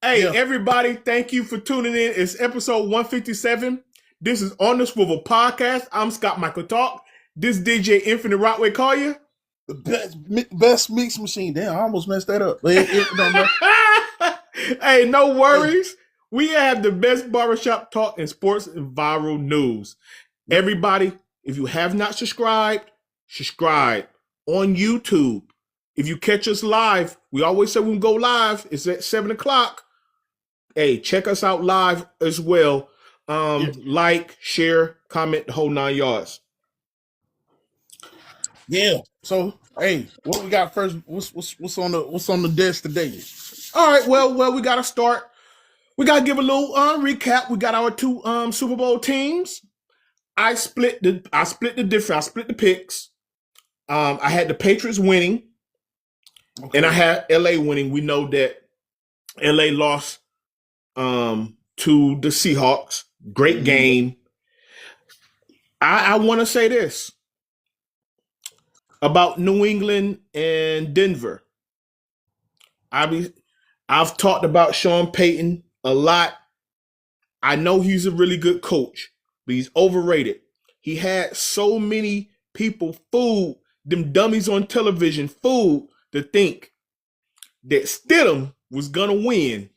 Hey, everybody, thank you for tuning in. It's episode 157. This is On the Swivel Podcast. I'm Scott Michael Talk. This DJ Infinite Rockaway Collier. The best mix machine. Damn, I almost messed that up. Hey, no worries. We have the best barbershop talk in sports and viral news. Everybody, if you have not subscribed, subscribe on YouTube. If you catch us live, we always say we go live. It's at 7 o'clock. Hey, check us out live as well. Like, share, comment, the whole 9 yards. Yeah. So, hey, what we got first? What's on the desk today? All right. Well, we gotta start. We gotta give a little recap. We got our two Super Bowl teams. I split the picks. I had the Patriots winning, and I had LA winning. We know that LA lost to the Seahawks. Great game. I want to say this about New England and Denver. I've talked about Sean Payton a lot. I know he's a really good coach, but he's overrated. He had so many people fooled, them dummies on television fooled to think that Stidham was going to win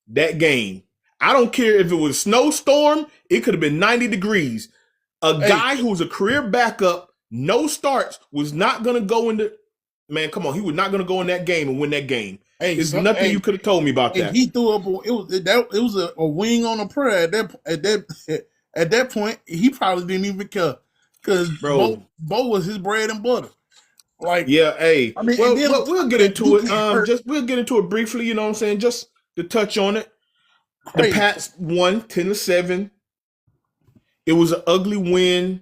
that game. I don't care if it was a snowstorm. It could have been 90 degrees. Guy who's a career backup, no starts, was not going to go into – man, come on. He was not going to go in that game and win that game. There's nothing you could have told me about that. He threw up – it was a wing on a prayer. At that point, he probably didn't even care because Bo was his bread and butter. Like, yeah, hey. I mean, we'll get into it. We'll get into it briefly, you know what I'm saying, just to touch on it. The Pats won 10-7. It was an ugly win.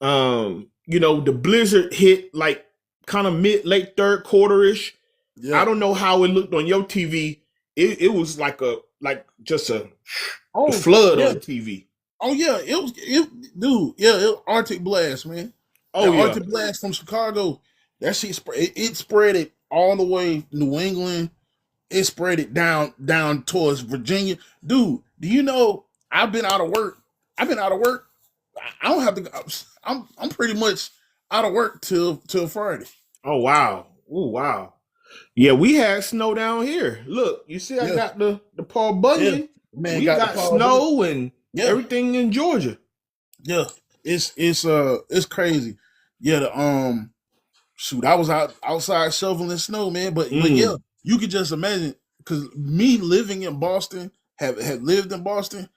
The blizzard hit like kind of late third quarter-ish. Yeah. I don't know how it looked on your TV. It was like just a flood on the TV. Oh yeah, it was Arctic blast, man. Arctic blast from Chicago. That shit spread it all the way New England. It spread it down towards Virginia. Dude, do you know I've been out of work? I don't have to go. I'm pretty much out of work till Friday. Oh wow. Oh wow. Yeah, we had snow down here. Look, you see I got the Paul Bunyan. Yeah. Man, we got snow and everything in Georgia. Yeah. It's crazy. Yeah, shoot, I was outside shoveling snow, man. But yeah, you could just imagine, because me living in Boston, have lived in Boston,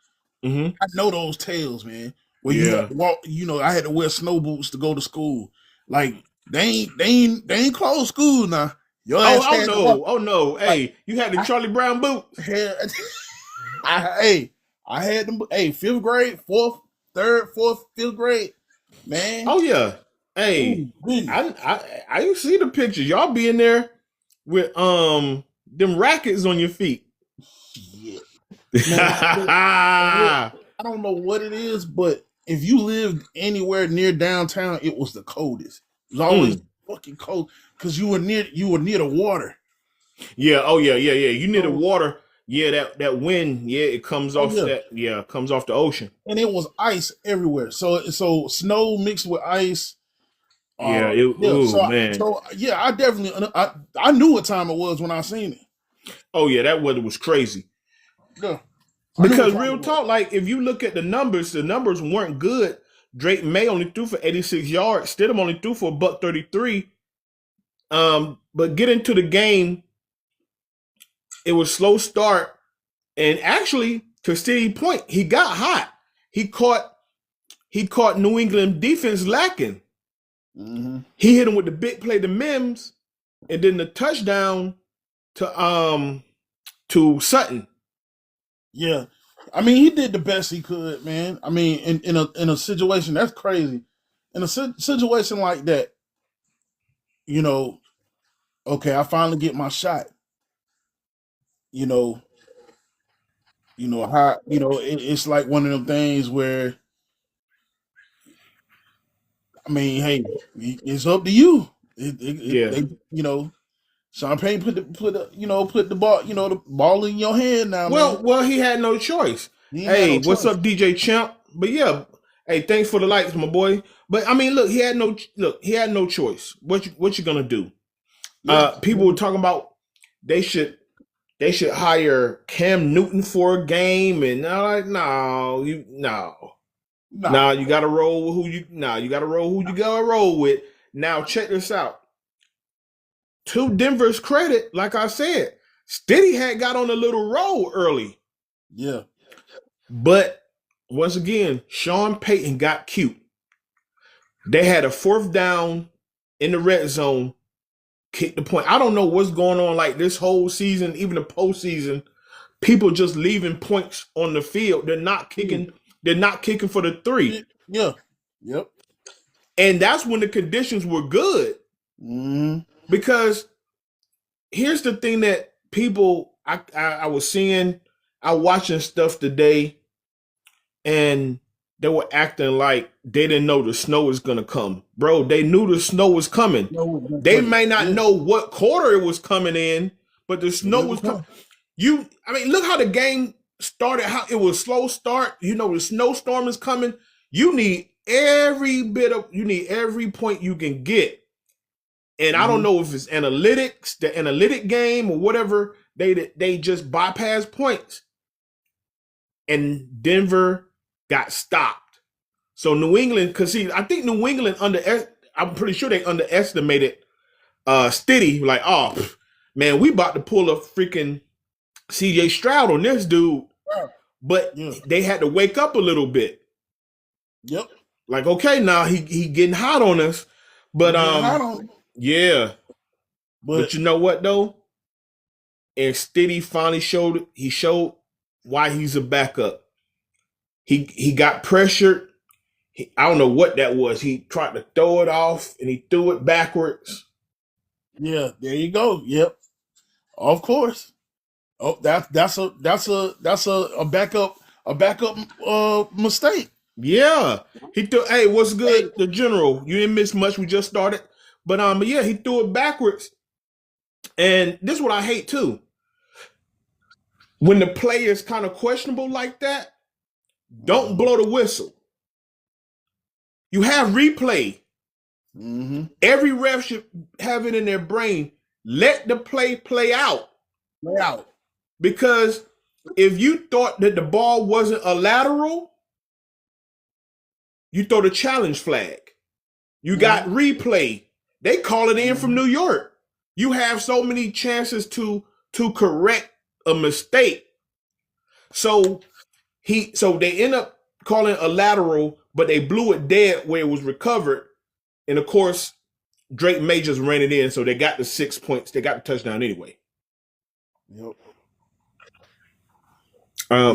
I know those tales, man. Where you have to walk, I had to wear snow boots to go to school. Like they ain't closed school now. Oh no! Hey, you had the Charlie Brown boot. I had them. Hey, 5th grade, 4th, 3rd, 4th, 5th grade, man. Oh yeah. Hey, I you see the pictures. Y'all be in there with them rackets on your feet. Yeah. Man, I don't know what it is, but if you lived anywhere near downtown, it was the coldest. It was always fucking cold because you were near the water. Yeah. Oh yeah. You near the water. Yeah, that wind. Yeah, it comes off comes off the ocean. And it was ice everywhere. So snow mixed with ice. Man. So I definitely I knew what time it was when I seen it. Oh yeah, that weather was crazy. Yeah. Because real talk, like if you look at the numbers weren't good. Drake May only threw for 86 yards. Stidham only threw for $133. But get into the game, it was slow start, and actually, to Steve's point, he got hot. He caught New England defense lacking. Mm-hmm. He hit him with the big play to Mims, and then the touchdown to Sutton. Yeah, I mean he did the best he could, man. I mean in a situation that's crazy, in a situation like that, okay, I finally get my shot. It's like one of them things where, I mean, hey, it's up to you. Sean Payton put the ball in your hand now, man. Well, he had no choice. He ain't had Hey, no what's choice. up, DJ Champ? But yeah, hey, thanks for the likes, my boy. But I mean, look, he had no choice. What you gonna do? Yeah. People were talking about they should hire Cam Newton for a game, and I'm like, no, you gotta roll with who you gotta roll with. Now check this out. To Denver's credit, like I said, Stiddy had got on a little roll early. Yeah. But once again, Sean Payton got cute. They had a 4th down in the red zone, kick the point. I don't know what's going on like this whole season, even the postseason. People just leaving points on the field. They're not kicking. They're not kicking for the 3. Yeah. Yep. And that's when the conditions were good. Because here's the thing that people I was seeing, I watching stuff today, and they were acting like they didn't know the snow was gonna come. Bro, they knew the snow was coming. They may not know what quarter it was coming in, but the snow was coming. Look how the game started, how it was slow start. The snowstorm is coming. You need every point you can get. And I don't know if it's analytics, the analytic game or whatever, they just bypass points. And Denver got stopped. So New England, because I think New England I'm pretty sure they underestimated Stiddy. Like, oh man, we about to pull a freaking CJ Stroud on this dude. But they had to wake up a little bit. Yep. Like, okay, now he getting hot on us. But yeah. But you know what though? And Stiddy finally showed why he's a backup. He got pressured. I don't know what that was. He tried to throw it off and he threw it backwards. Yeah, there you go. Yep. Of course. Oh, that's a backup mistake. Yeah. He threw, hey, what's good? The general. You didn't miss much. We just started. But yeah, he threw it backwards. And this is what I hate too. When the play is kind of questionable like that, don't blow the whistle. You have replay. Every ref should have it in their brain. Let the play out. Because if you thought that the ball wasn't a lateral, you throw the challenge flag. You got replay. They call it in from New York. You have so many chances to correct a mistake. So they end up calling a lateral, but they blew it dead where it was recovered. And of course, Drake May just ran it in, so they got the 6 points. They got the touchdown anyway. Yep.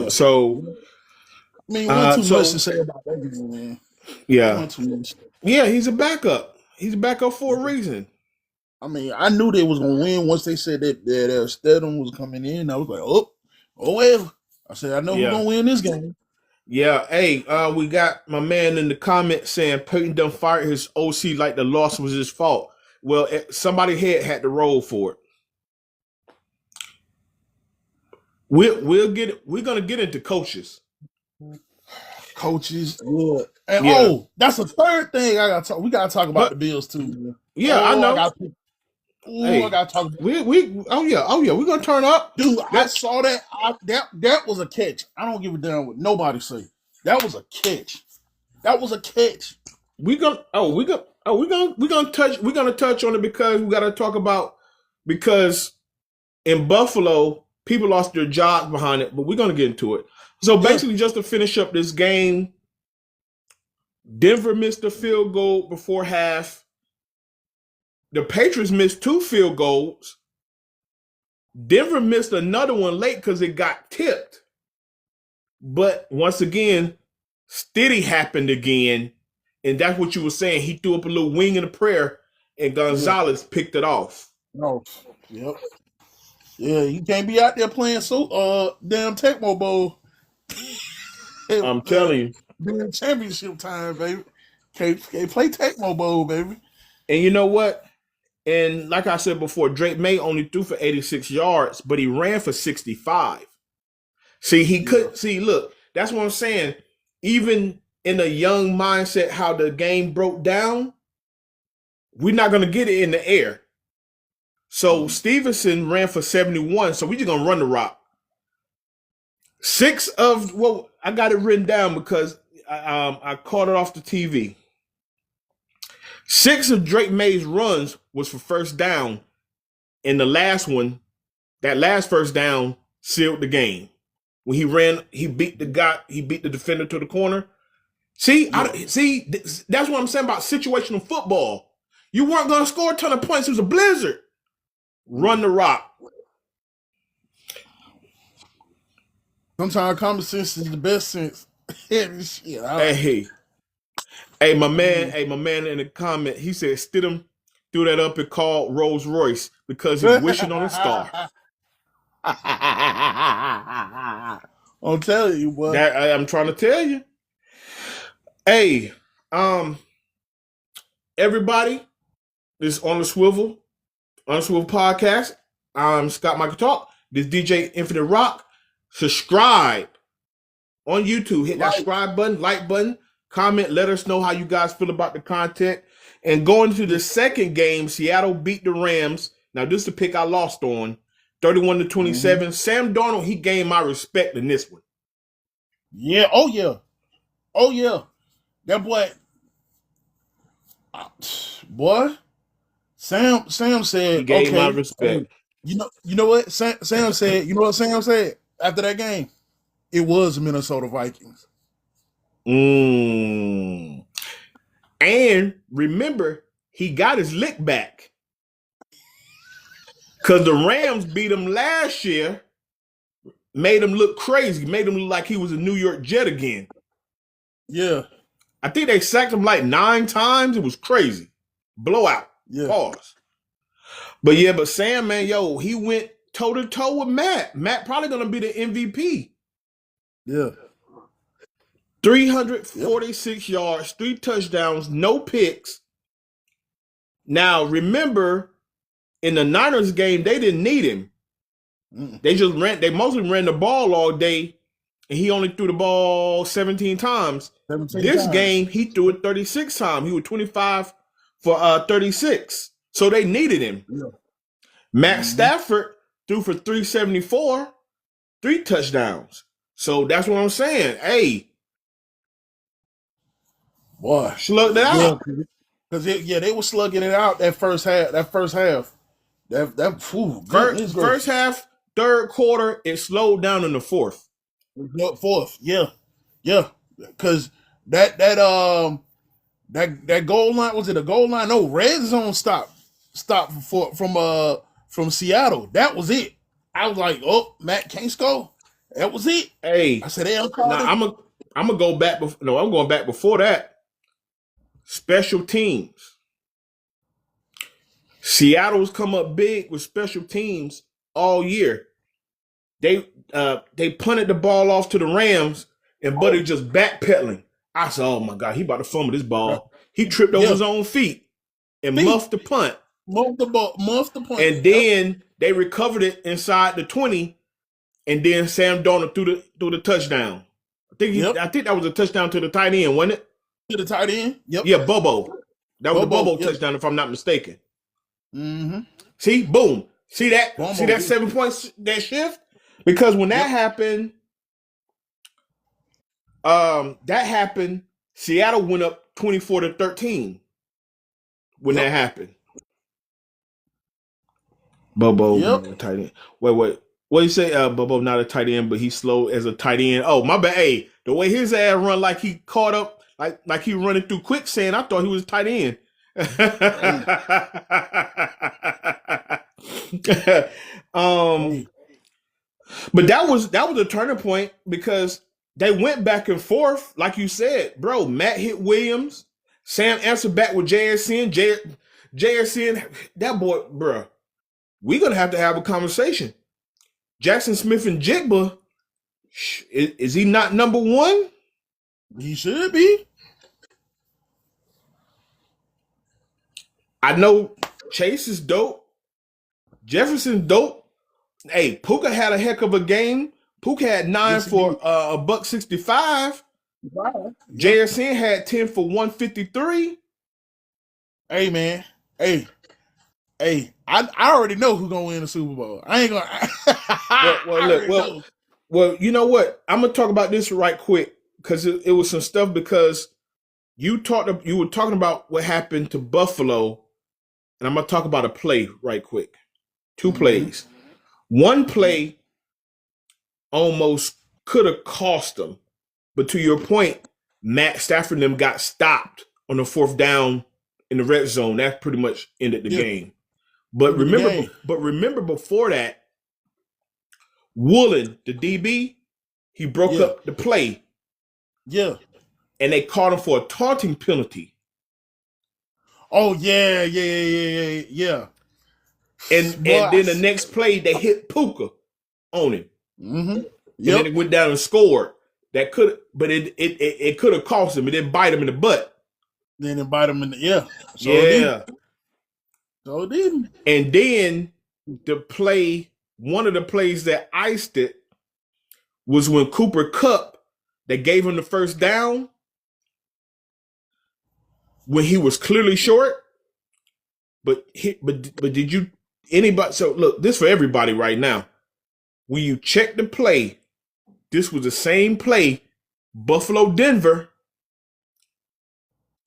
So I mean, too much to say about that game, man. Yeah. Yeah, he's a backup. He's a backup for a reason. I mean, I knew they was gonna win once they said that Stedham was coming in. I was like, oh well. I said, I know we're gonna win this game. Yeah, hey, we got my man in the comments saying Peyton done fired his OC like the loss was his fault. Well, somebody had to roll for it. We're gonna get into coaches. Coaches, yeah. And that's a third thing I gotta talk. We gotta talk about the Bills too, man. Yeah, I know. I gotta talk about we're gonna turn up. Dude, I saw that. That was a catch. I don't give a damn what nobody say. That was a catch. That was a catch. We're gonna touch on it because we gotta talk about, because in Buffalo, people lost their jobs behind it, but we're gonna get into it. So basically, just to finish up this game, Denver missed a field goal before half. The Patriots missed 2 field goals. Denver missed another one late because it got tipped. But once again, Stiddy happened again. And that's what you were saying. He threw up a little wing in a prayer, and Gonzalez picked it off. Oh, yep. Yeah, you can't be out there playing damn Tecmo Bowl. I'm telling you. Being championship time, baby. Can't play Tecmo Bowl, baby. And you know what? And like I said before, Drake May only threw for 86 yards, but he ran for 65. See, he could see, look, that's what I'm saying. Even in a young mindset, how the game broke down, we're not going to get it in the air. So Stevenson ran for 71. So we're just going to run the rock. I got it written down because I caught it off the TV. 6 of Drake May's runs was for first down. And the last one, that last first down sealed the game. When he ran, he beat the defender to the corner. See, that's what I'm saying about situational football. You weren't going to score a ton of points. It was a blizzard. Run the rock. Sometimes common sense is the best sense. Hey, my man in the comment, he said Stidham threw that up and called Rolls Royce because he's wishing on a star. I'm telling you, boy. I'm trying to tell you. Hey, everybody, this on the Swivel podcast. I'm Scott Michael Talk. This DJ Infinite Rock. Subscribe on YouTube. Hit that subscribe button, like button, comment. Let us know how you guys feel about the content. And going to the second game, Seattle beat the Rams. Now, this is the pick I lost on, 31-27. Sam Darnold, he gained my respect in this one. Yeah. Oh yeah. That boy. Sam said, He gained my respect. You know what? Sam said, you know what Sam said after that game? It was Minnesota Vikings. And remember, he got his lick back. Because the Rams beat him last year, made him look crazy, made him look like he was a New York Jet again. Yeah. I think they sacked him like 9 times. It was crazy. Blowout. Yeah. Pause. But Sam, man, he went toe-to-toe with Matt. Matt probably going to be the MVP. Yeah. 346 yards, 3 touchdowns, no picks. Now, remember, in the Niners game, they didn't need him. They mostly ran the ball all day, and he only threw the ball 17 times. Game, he threw it 36 times. He was 25 for 36. So they needed him. Yeah. Matt Stafford threw for 374, 3 touchdowns. So that's what I'm saying. Hey, boy, slugged it out. Because they were slugging it out that first half. First half, third quarter, it slowed down in the fourth. Yeah. Because that goal line, was it a goal line? No, red zone stop from Seattle. That was it. I was like, oh, Matt can't score. That was it. Hey, I said, I'm going to go back. I'm going back before that. Special teams. Seattle's come up big with special teams all year. They punted the ball off to the Rams, and Buddy just backpedaling. I said, oh my God, he about to fumble this ball. He tripped over his own feet and muffed the punt. Muffed the punt. And then they recovered it inside the 20, and then Sam Darnold threw the touchdown. I think that was a touchdown to the tight end, wasn't it? To the tight end? Yep. Yeah, Bobo. That was a Bobo touchdown, if I'm not mistaken. Mm-hmm. See, boom. See that? See that 7 points, that shift? Because when that happened, Seattle went up 24-13 when that happened. Bobo, tight end. Wait. What do you say? Bobo not a tight end, but he's slow as a tight end. Oh, my bad. Hey, the way his ass run, like he caught up, like he running through quicksand. I thought he was a tight end. But that was a turning point because they went back and forth, like you said, bro. Matt hit Williams, Sam answered back with JSN. JSN, that boy, bro. We're gonna have to have a conversation. Jackson Smith and Jigba, is he not number 1? He should be. I know Chase is dope. Jefferson's dope. Hey, Puka had a heck of a game. Puka had 9 Yes, for indeed. a buck 65. Wow. Yep. JSN had 10 for 153. Hey, man. Hey. I already know who's gonna win the Super Bowl. I ain't gonna. Well, you know what? I'm gonna talk about this right quick because it was some stuff because you were talking about what happened to Buffalo, and I'm gonna talk about a play right quick. 2 plays. One play almost could have cost them, but to your point, Matt Stafford and them got stopped on the 4th down in the red zone. That pretty much ended the game. But remember before that, Woolen, the DB, he broke up the play. Yeah. And they caught him for a taunting penalty. Oh, yeah. And then the next play, they hit Puka on him. Mm-hmm. And then it went down and scored. That could, but it could have cost him. It didn't bite him in the butt. Then it bite him in the So it didn't. And then one of the plays that iced it was when Cooper Kupp, they gave him the first down when he was clearly short. But did you anybody? So look, this for everybody right now. When you check the play, this was the same play. Buffalo, Denver.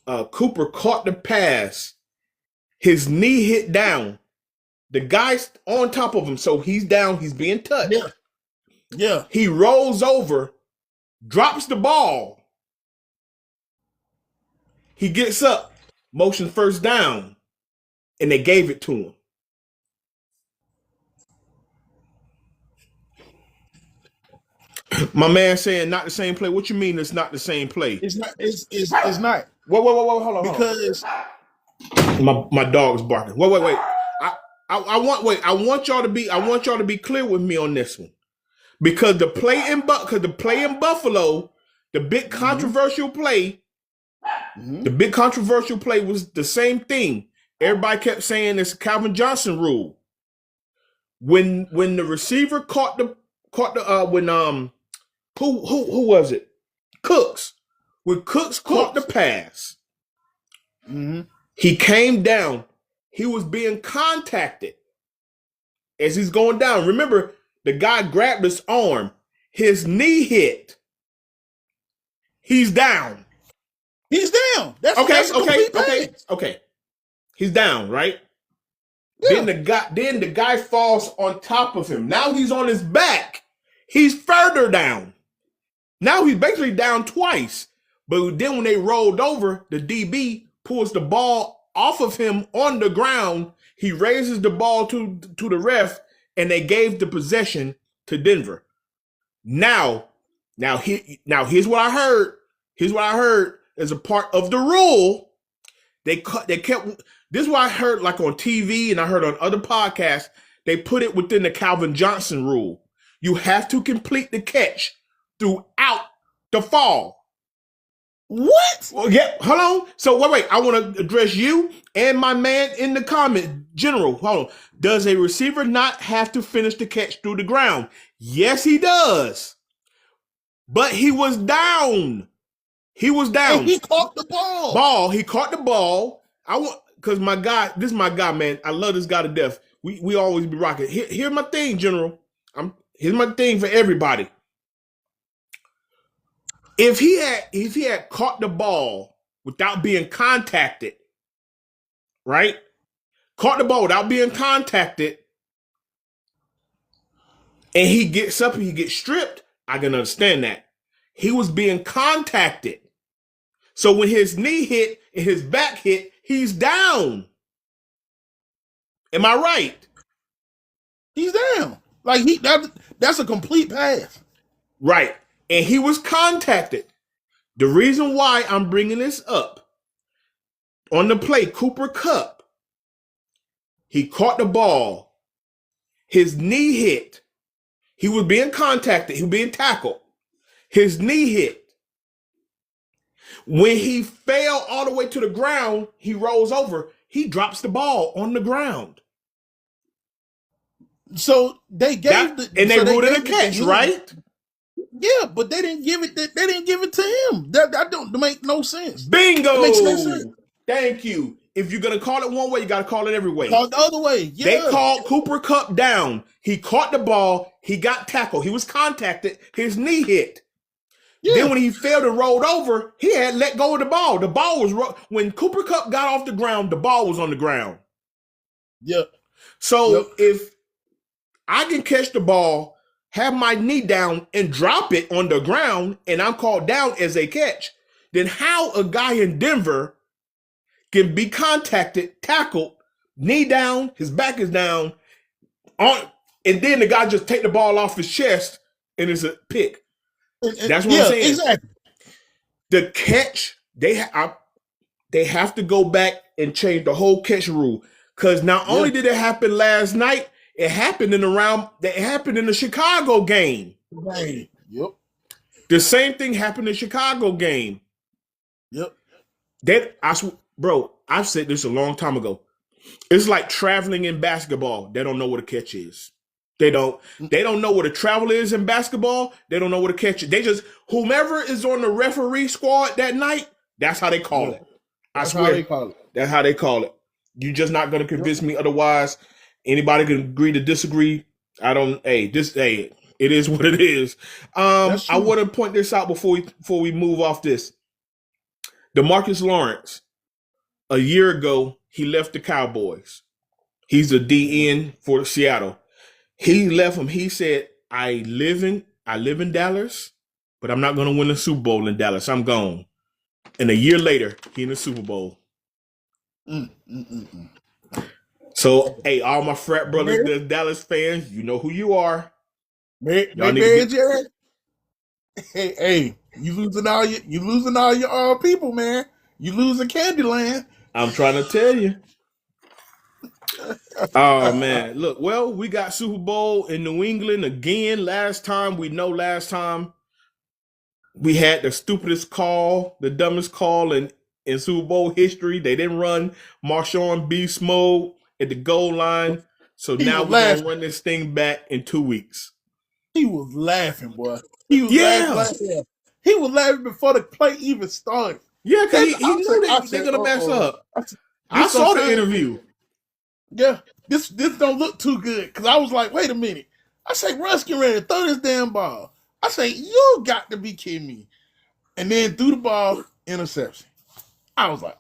Cooper caught the pass. His knee hit down. The guy's on top of him, so he's down. He's being touched. Yeah. He rolls over, drops the ball. He gets up, motion first down, and they gave it to him. My man saying not the same play. What you mean it's not the same play? It's not. It's not. Whoa, hold on. Because my dog's barking. Wait. I want y'all to be clear with me on this one. Because the play in Buffalo, the big controversial play, was the same thing. Everybody kept saying it's a Calvin Johnson rule. When the receiver who was it? Cooks. When Cooks caught the pass, he came down. He was being contacted as he's going down. Remember, the guy grabbed his arm. His knee hit. He's down. He's down. That's Okay. He's down, right? Yeah. Then the guy falls on top of him. Now he's on his back. He's further down. Now he's basically down twice. But then when they rolled over, the DB pulls the ball off of him on the ground. He raises the ball to the ref, and they gave the possession to Denver. Now here's what I heard. Here's what I heard as a part of the rule. They kept. This is what I heard, like on TV, and I heard on other podcasts. They put it within the Calvin Johnson rule. You have to complete the catch throughout the fall. What? Well, yeah, hold on. So wait. I want to address you and my man in the comment. General, hold on. Does a receiver not have to finish the catch through the ground? Yes, he does. But he was down. And he caught the ball. He caught the ball. Because this is my guy, man. I love this guy to death. We always be rocking. Here's my thing, General. Here's my thing for everybody. If he had caught the ball without being contacted, right? Caught the ball without being contacted, and he gets up and he gets stripped, I can understand that. He was being contacted. So when his knee hit and his back hit, he's down. Am I right? He's down. Like that's a complete pass. Right. And he was contacted. The reason why I'm bringing this up, on the play, Cooper Kupp, he caught the ball. His knee hit. He was being contacted. He was being tackled. His knee hit. When he fell all the way to the ground, he rolls over. he drops the ball on the ground. So they gave and they ruled it a catch, right? Yeah, but they didn't give it. They didn't give it to him. That don't make no sense. Bingo. It makes no sense. Thank you. If you're gonna call it one way, you gotta call it every way. Call it the other way. Yeah. They called Cooper Kupp down. He caught the ball. He got tackled. He was contacted. His knee hit. Yeah. Then when he failed and rolled over, he had let go of the ball. The ball was when Cooper Kupp got off the ground. The ball was on the ground. Yep. So if I can catch the ball, have my knee down, and drop it on the ground, and I'm called down as a catch, then how a guy in Denver can be contacted, tackled, knee down, his back is down, and then the guy just take the ball off his chest and it's a pick. That's what I'm saying. Exactly. The catch, they have to go back and change the whole catch rule. Because not only did it happen last night, it happened in the Chicago game. Right. Yep. The same thing happened in the Chicago game. Yep. Bro, I've said this a long time ago. It's like traveling in basketball. They don't know what a catch is. They don't know what a travel is in basketball. They don't know what a catch is. They just, whomever is on the referee squad that night, that's how they call it. I swear. How they call it. That's how they call it. You're just not going to convince me otherwise. Anybody can agree to disagree. It is what it is. I want to point this out before we move off this. DeMarcus Lawrence, a year ago, he left the Cowboys. He's a DN for Seattle. He left him. He said, I live in Dallas, but I'm not going to win the Super Bowl in Dallas. I'm gone. And a year later, he in the Super Bowl. So, hey, all my frat brothers, the Dallas fans, you know who you are. Hey, you losing all your people, man. You losing Candyland. I'm trying to tell you. Oh man, look. Well, we got Super Bowl in New England again. Last time we had the stupidest call, the dumbest call in Super Bowl history. They didn't run Marshawn Beast mode at the goal line, so now we're gonna run this thing back in 2 weeks. He was laughing, boy. He was laughing. He was laughing before the play even started. Yeah, because he knew they're gonna mess up. I saw the interview. Yeah, this don't look too good. Because I was like, wait a minute. I say, Russ getting ready to throw this damn ball. I say, you got to be kidding me. And then threw the ball, interception. I was like,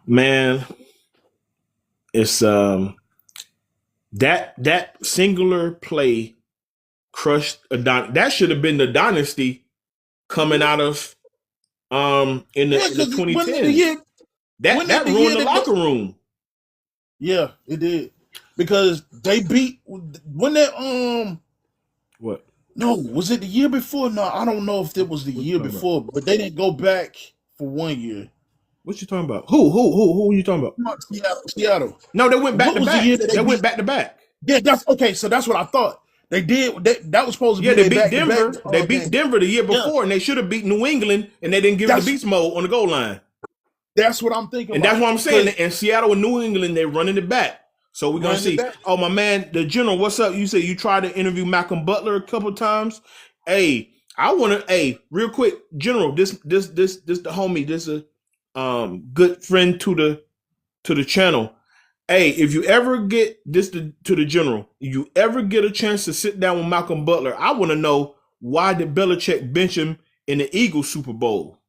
man, it's that singular play crushed that should have been the dynasty coming out of in the 2010s. That ruined the locker room. Yeah, it did. Because they beat when that what? No, was it the year before? No, I don't know if it was the year before, but they didn't go back for 1 year. What you talking about? Who are you talking about? Seattle. No, they went back to back. They went back to back. Yeah, that's okay. So that's what I thought. They did. That was supposed to be. Yeah, they beat Denver. They beat Denver the year before, and they should have beat New England, and they didn't give it the beast mode on the goal line. That's what I'm thinking. And that's what I'm saying. And Seattle and New England, they're running it back. So we're gonna see. Oh, my man, the general, what's up? You said you tried to interview Malcolm Butler a couple of times. Hey, I want to. Hey, real quick, General. This the homie. This is a good friend to the channel. Hey, if you ever get this to the General, if you ever get a chance to sit down with Malcolm Butler, I want to know why did Belichick bench him in the Eagles Super Bowl?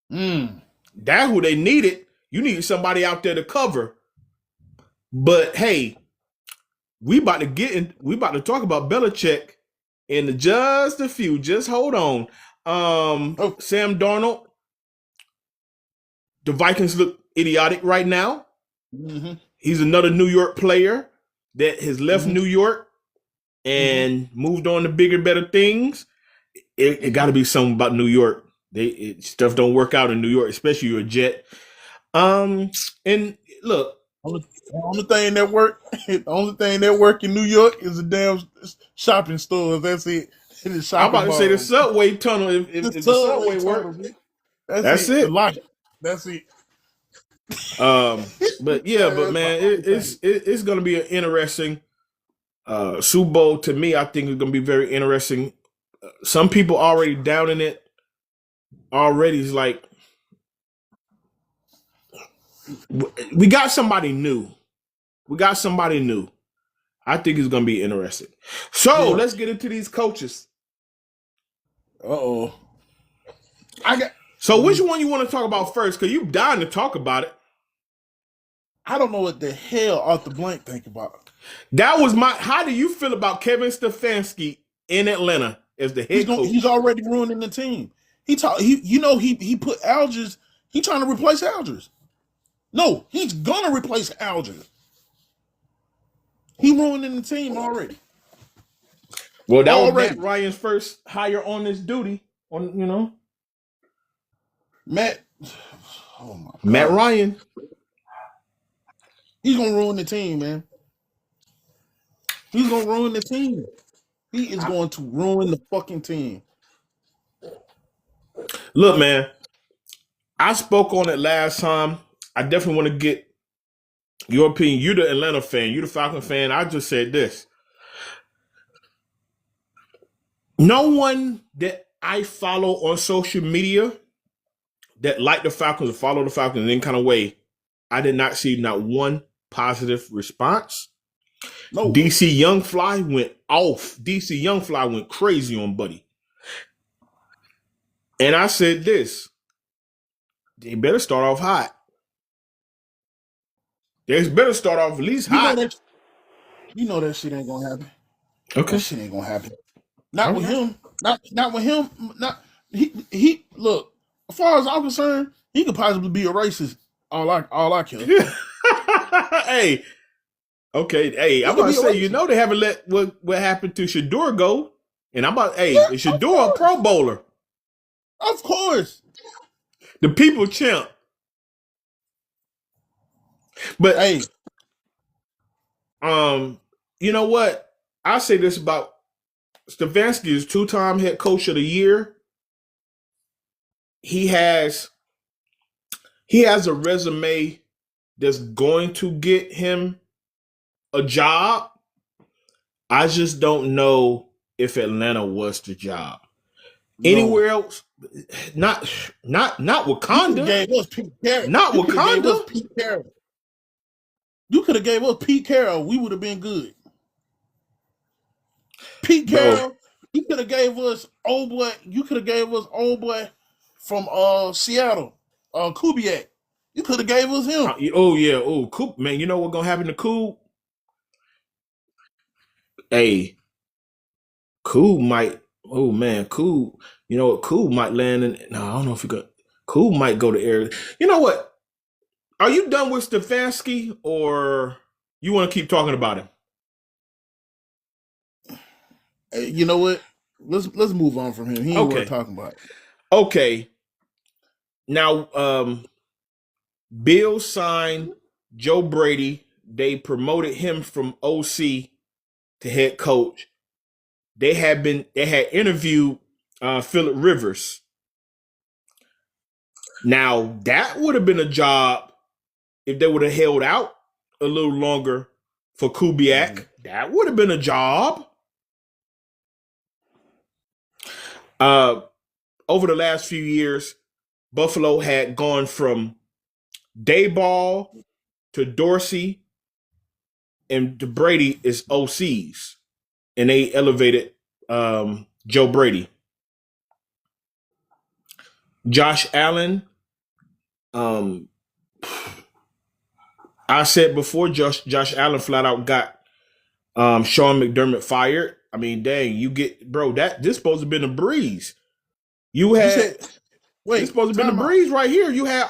That's who they needed. You needed somebody out there to cover. But hey, we about to talk about Belichick in just a few. Just hold on. Sam Darnold. The Vikings look idiotic right now. Mm-hmm. He's another New York player that has left New York and moved on to bigger, better things. It got to be something about New York. Stuff don't work out in New York, especially you're a Jet. And look. The only thing that work in New York is the damn shopping stores. That's it. I'm about to say the subway tunnel. If the subway works. That's The it. logic. That's it. But yeah, but man, it's gonna be an interesting Super Bowl. To me, I think it's gonna be very interesting. Some people already down in it. Already is like we got somebody new. We got somebody new. I think it's gonna be interesting. So let's get into these coaches. Uh-oh. So which one you want to talk about first? Because you dying to talk about it. I don't know what the hell Arthur Blank think about. That was my. How do you feel about Kevin Stefanski in Atlanta as the head coach? He's already ruining the team. He put Algiers. He trying to replace Algiers. No, he's gonna replace Algiers. He ruining the team already. Well, that was Matt Ryan's first hire on this duty. Matt. Oh my God. Matt Ryan. He's gonna ruin the team, man. He's gonna ruin the team. He is going to ruin the fucking team. Look, man, I spoke on it last time. I definitely want to get your opinion. You're the Atlanta fan. You're the Falcon fan. I just said this. No one that I follow on social media that like the Falcons or follow the Falcons in any kind of way, I did not see not one positive response. No. DC Young Fly went off. DC Young Fly went crazy on Buddy. And I said this. They better start off hot. They better start off at least hot. You know that shit ain't gonna happen. Okay. That shit ain't gonna happen. Not with him. Not with him. He look, as far as I'm concerned, he could possibly be a racist. All I care. Hey. Okay, hey, I'm about to say, they haven't let what happened to Shador go. And I'm about, is Shador a Pro Bowler? Of course. The people champ. But hey, you know what? I say this about Stefanski is 2-time head coach of the year. He has a resume that's going to get him a job. I just don't know if Atlanta was the job. No. Anywhere else, not Wakanda. Gave us Pete Carroll. Not Wakanda. You could have gave us Pete Carroll. We would have been good. Pete Carroll. You could have gave us old boy. You could have gave us old boy from Seattle, Kubiak. You could have gave us him. Coop, man. You know what's gonna happen to Coop? Hey, Cool might. Oh man, Cool. You know what? Cool might land in. No, I don't know if he got. Cool might go to area. You know what? Are you done with Stefanski, or you want to keep talking about him? Hey, you know what? Let's move on from him. He ain't worth talking about. Okay. Now, Bill signed Joe Brady. They promoted him from OC to head coach. They had interviewed Phillip Rivers. Now, that would have been a job if they would have held out a little longer for Kubiak. Mm-hmm. That would have been a job. Over the last few years, Buffalo had gone from Dayball to Dorsey, and to Brady is OCs. And they elevated Joe Brady. Josh Allen, I said before, Josh Allen flat out got Sean McDermott fired. I mean, dang, this supposed to have been a breeze. It's supposed to have been a breeze right here. You had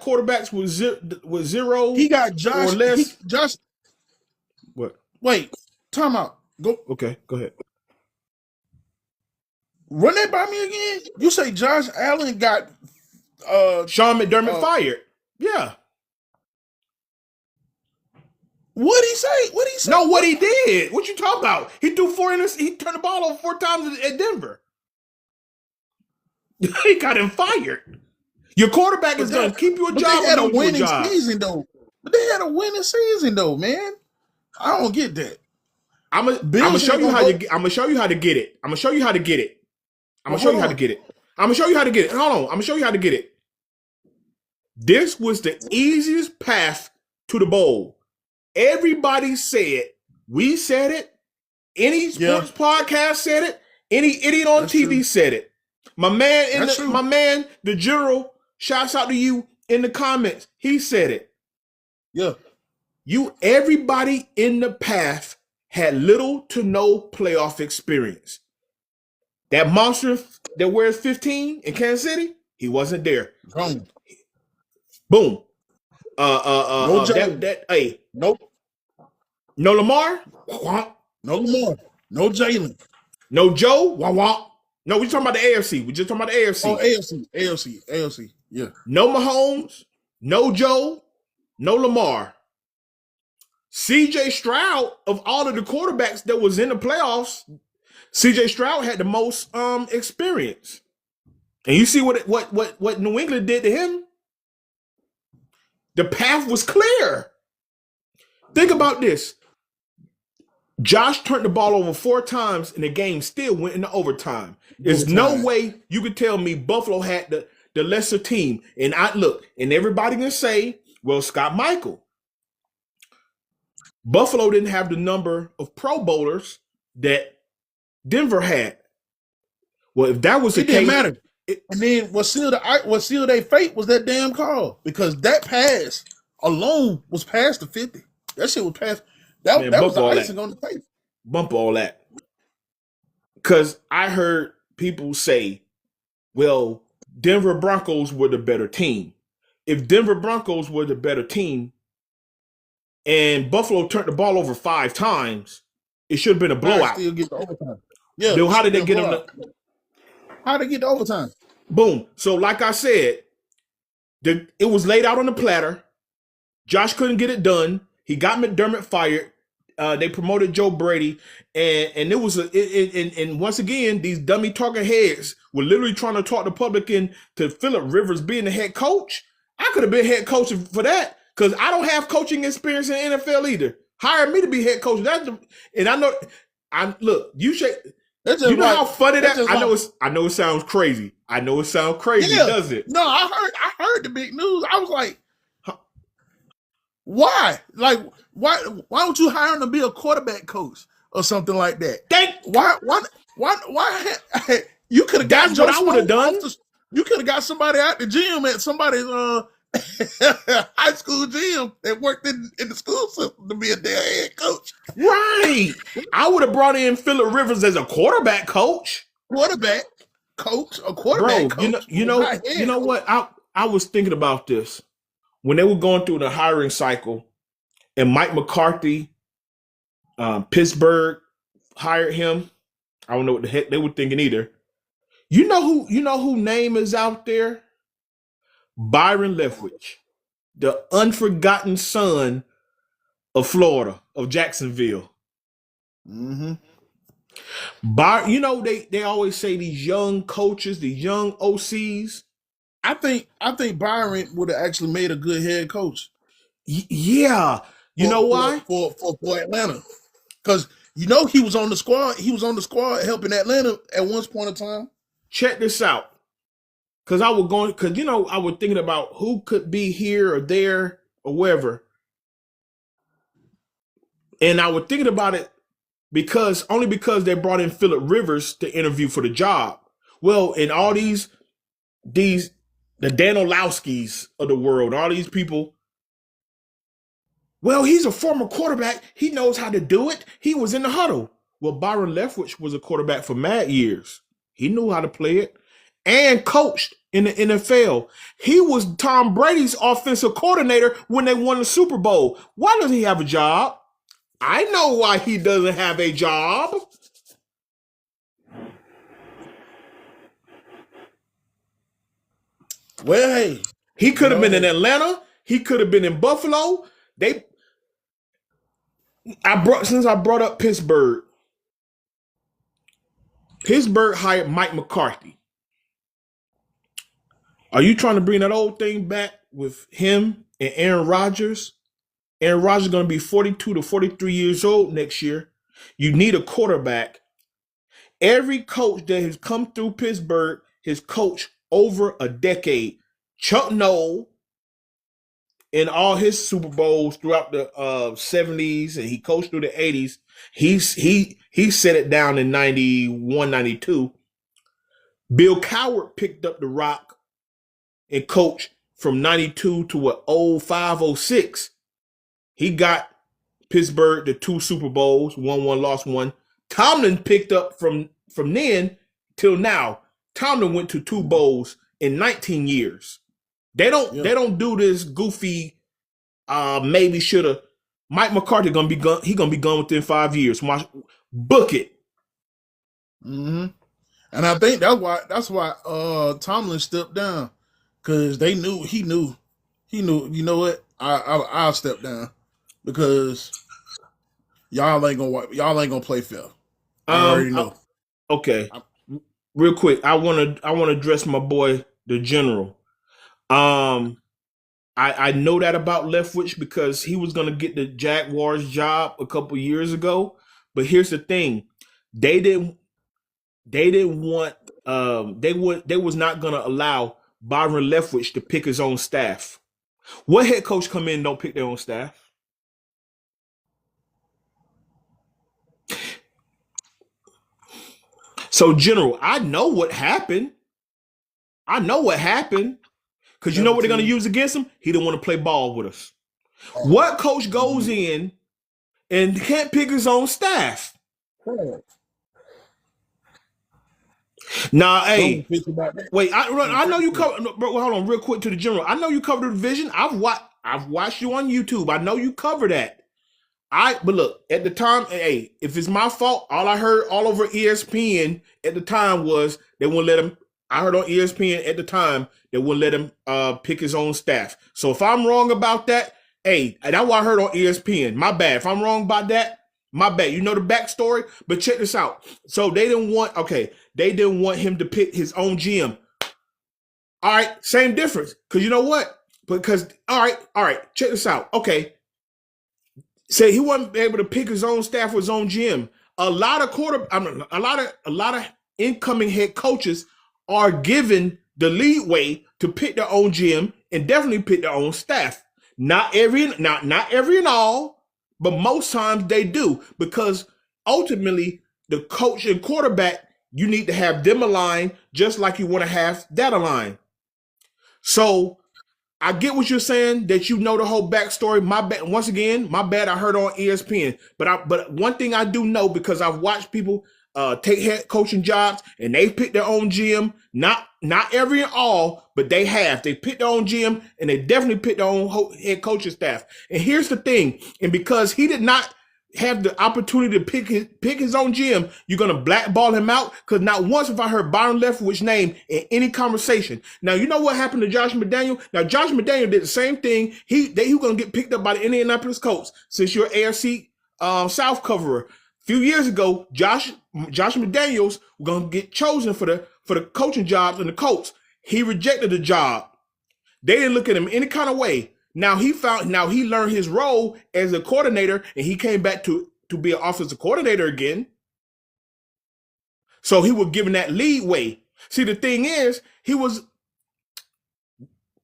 quarterbacks with zero. He got Josh. Or less. Josh. What? Wait, time out. Go. Okay, go ahead. Run that by me again. You say Josh Allen got Sean McDermott fired. Yeah. What'd he say? No, what he did. What you talking about? He threw 4 innings. He turned the ball over 4 times at Denver. He got him fired. Your quarterback is going to keep you a job they had or a lose you a winning job. season though. But they had a winning season though, man. I don't get that. I'm gonna show you how you. I'm gonna show you how to get it. I'm gonna show you how to get it. I'm gonna show you how to get it. I'm gonna show you how to get it. Hold on. I'm gonna show you how to get it. This was the easiest path to the bowl. Everybody said, we said it. Any sports podcast said it. Any idiot on TV said it. My man, the general, shouts out to you in the comments. He said it. Yeah. Everybody in the path had little to no playoff experience. That monster that wears 15 in Kansas City, he wasn't there. Boom. No hey. Nope. No Lamar? No Lamar. No Jalen. No Joe? No, we're talking about the AFC. We're just talking about the AFC. Oh, AFC. Yeah. No Mahomes, no Joe, no Lamar. CJ Stroud, of all of the quarterbacks that was in the playoffs, CJ Stroud had the most experience. And you see what New England did to him? The path was clear. Think about this. Josh turned the ball over 4 times and the game still went into overtime. There's no way you could tell me Buffalo had the lesser team. And and everybody can say, well, Scott Michael. Buffalo didn't have the number of Pro Bowlers that Denver had. Well, if that was the case, didn't matter. And then what sealed their fate was that damn call, because that pass alone was past the 50. That shit was past. That was the icing on the cake. Bump all that. Because I heard people say, well, Denver Broncos were the better team. If Denver Broncos were the better team and Buffalo turned the ball over 5 times, it should have been a blowout. Still get the overtime. Yeah. Then how did they get them? How did they get the overtime? Boom. So like I said, it was laid out on the platter. Josh couldn't get it done. He got McDermott fired. They promoted Joe Brady, and it was and once again, these dummy talking heads were literally trying to talk the public into Phillip Rivers being the head coach. I could have been head coach for that, because I don't have coaching experience in the NFL either. Hire me to be head coach. And I know. You know how funny that. I know it sounds crazy. I know it sounds crazy, does it? No, I heard the big news. I was like, why? Like, why don't you hire him to be a quarterback coach or something like that? Why? You could have got. That's what I would have done. You could have got somebody out the gym at somebody's high school gym that worked in the school system to be a damn head coach. Right. I would have brought in Phillip Rivers as a quarterback coach. Quarterback coach. You know what? I was thinking about this when they were going through the hiring cycle, and Mike McCarthy, Pittsburgh hired him. I don't know what the heck they were thinking either. You know who name is out there? Byron Leftwich, the unforgotten son of Florida, of Jacksonville. Mm-hmm. They always say these young coaches, these young OCs. I think Byron would have actually made a good head coach. Yeah. You know why? For Atlanta. Because he was on the squad. He was on the squad helping Atlanta at one point in time. Check this out. Because I was thinking about who could be here or there or wherever. And I was thinking about it because they brought in Phillip Rivers to interview for the job. Well, in all the Dan Orlovskis of the world, all these people, well, he's a former quarterback. He knows how to do it. He was in the huddle. Well, Byron Leftwich was a quarterback for mad years. He knew how to play it and coached in the NFL. He was Tom Brady's offensive coordinator when they won the Super Bowl. Why doesn't he have a job? I know why he doesn't have a job. Well, hey, he could have been in Atlanta. He could have been in Buffalo. Since I brought up Pittsburgh hired Mike McCarthy. Are you trying to bring that old thing back with him and Aaron Rodgers? Aaron Rodgers is going to be 42 to 43 years old next year. You need a quarterback. Every coach that has come through Pittsburgh has coached over a decade. Chuck Noll, in all his Super Bowls throughout the 70s, and he coached through the 80s, he set it down in 91, 92. Bill Cowher picked up the rock and coached from 92 to 05, 06. He got Pittsburgh to 2 Super Bowls, won one, lost one. Tomlin picked up from then till now. Tomlin went to 2 bowls in 19 years. They don't do this goofy maybe shoulda. Mike McCarthy gonna be gone. He gonna be gone within 5 years. Book it. Mm-hmm. And I think that's why Tomlin stepped down, because he knew. You know what? I'll step down because y'all ain't gonna play fair. I already know. Okay. Real quick, I wanna address my boy the General. I know that about Leftwich because he was gonna get the Jaguars job a couple years ago. But here's the thing: they didn't want they was not gonna allow Byron Leftwich to pick his own staff. What head coach come in and don't pick their own staff? So, General, I know what happened. Because you know what they're going to use against him? He didn't want to play ball with us. What coach goes in and can't pick his own staff? Nah, hey, wait. I know you cover. Bro, hold on, real quick to the General. I know you cover the division. I've watched you on YouTube. I know you cover that. But look, at the time, hey, if it's my fault, all I heard all over ESPN at the time was they wouldn't let him. I heard on ESPN at the time they wouldn't let him pick his own staff. So if I'm wrong about that, hey, that's what I heard on ESPN. My bad. If I'm wrong about that, my bad. You know the backstory, but check this out. So they didn't want him to pick his own GM. All right, same difference. Because you know what? Because all right, check this out. Okay. Say he wasn't able to pick his own staff with his own GM. A lot of incoming head coaches are given the leeway to pick their own GM and definitely pick their own staff. Not every and all, but most times they do, because ultimately the coach and quarterback, you need to have them aligned just like you want to have that aligned. So I get what you're saying, that you know the whole backstory. My bad. Once again, my bad. I heard on ESPN, but one thing I do know, because I've watched people take head coaching jobs and they pick their own GM. Not every and all, but they have. They picked their own GM and they definitely picked their own head coaching staff. And here's the thing: and because he did not have the opportunity to pick his own GM, you're gonna blackball him out? Because not once have I heard Byron Leftwich's name in any conversation. Now you know what happened to Josh McDaniel. Now Josh McDaniel did the same thing. He was gonna get picked up by the Indianapolis Colts. Since you're AFC South coverer, a few years ago, Josh McDaniels was gonna get chosen for the coaching jobs in the Colts. He rejected the job. They didn't look at him any kind of way. Now he learned his role as a coordinator, and he came back to be an offensive coordinator again. So he was given that leeway. See, the thing is,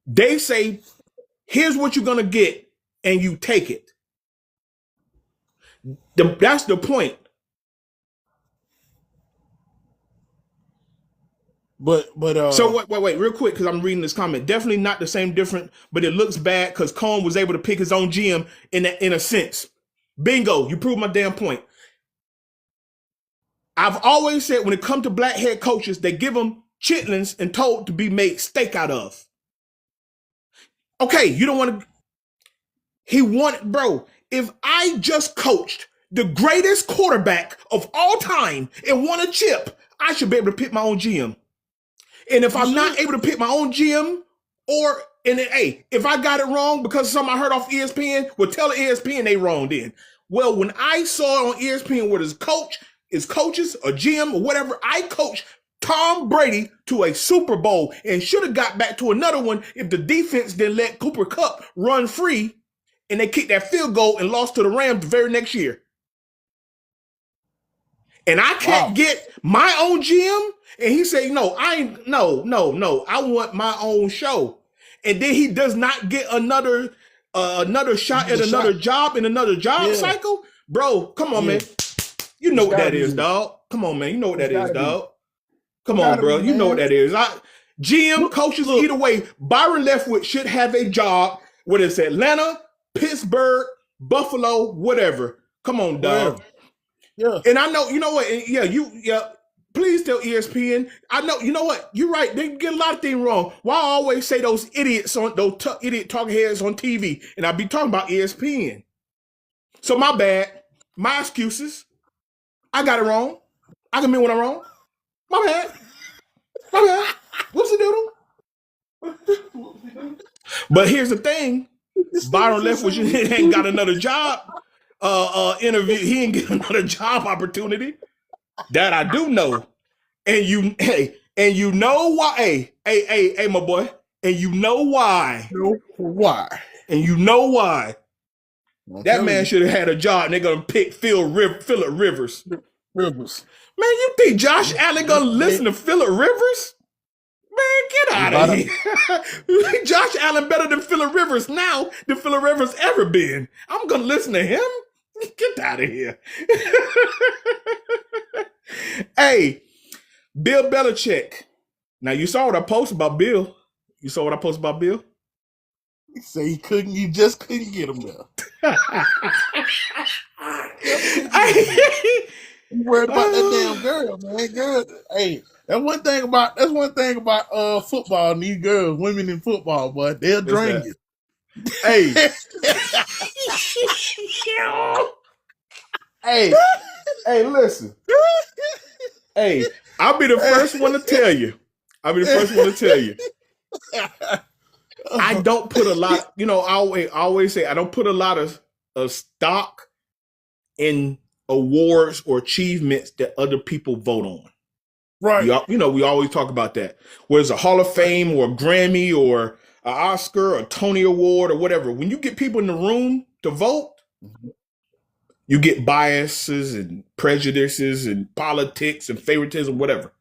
they say, here's what you're going to get, and you take it. That's the point. But so wait, real quick, because I'm reading this comment. Definitely not the same different, but it looks bad because Cohn was able to pick his own GM in a sense. Bingo, you proved my damn point. I've always said when it comes to black head coaches, they give them chitlins and told to be made steak out of. Okay, you don't want to. He wanted, bro. If I just coached the greatest quarterback of all time and won a chip, I should be able to pick my own GM. And if I'm not able to pick my own GM, if I got it wrong because something I heard off ESPN, well, tell the ESPN they wrong then. Well, when I saw it on ESPN where his coaches, a GM, or whatever, I coach Tom Brady to a Super Bowl and should have got back to another one if the defense didn't let Cooper Kupp run free and they kicked that field goal and lost to the Rams the very next year. And I can't get my own GM. And he said, no, I want my own show. And then he does not get another shot at another job in another job cycle. Bro, come on, man. You know what that is, dog. Come on, man. You know what that is, dog. Come on, bro. You know what that is. GM, coaches, either way, Byron Leftwich should have a job, whether it's Atlanta, Pittsburgh, Buffalo, whatever. Come on, dog. Yeah. And I know, you know what? Please tell ESPN. I know, you know what? You're right. They get a lot of things wrong. Why I always say those idiots on those idiot talking heads on TV, and I be talking about ESPN. So my bad. My excuses. I got it wrong. I can admit when I'm wrong. My bad. My bad. What's the doodle? But here's the thing. Byron Leftwich ain't got another job interview. He ain't get another job opportunity. That I do know. And you know why. Hey, my boy. And you know why. Why? And you know why. That man should have had a job and they're going to pick Phillip Rivers. Rivers. Man, you think Josh Allen going to listen to Phillip Rivers? Man, get out of here. Josh Allen better than Phillip Rivers now than Phillip Rivers ever been. I'm going to listen to him? Get out of here. Hey, Bill Belichick. Now, you saw what I posted about Bill. You saw what I posted about Bill? He said you just couldn't get him there. You worried about that damn girl, man. Girl, hey, that's one thing about football. These girls, women in football, boy, they'll drain you. Hey. Hey, listen. Hey, I'll be the first one to tell you. I don't put a lot, I always say I don't put a lot of stock in awards or achievements that other people vote on. Right. We always talk about that. Whether it's a Hall of Fame or a Grammy or an Oscar or a Tony Award or whatever. When you get people in the room to vote, you get biases and prejudices and politics and favoritism, whatever.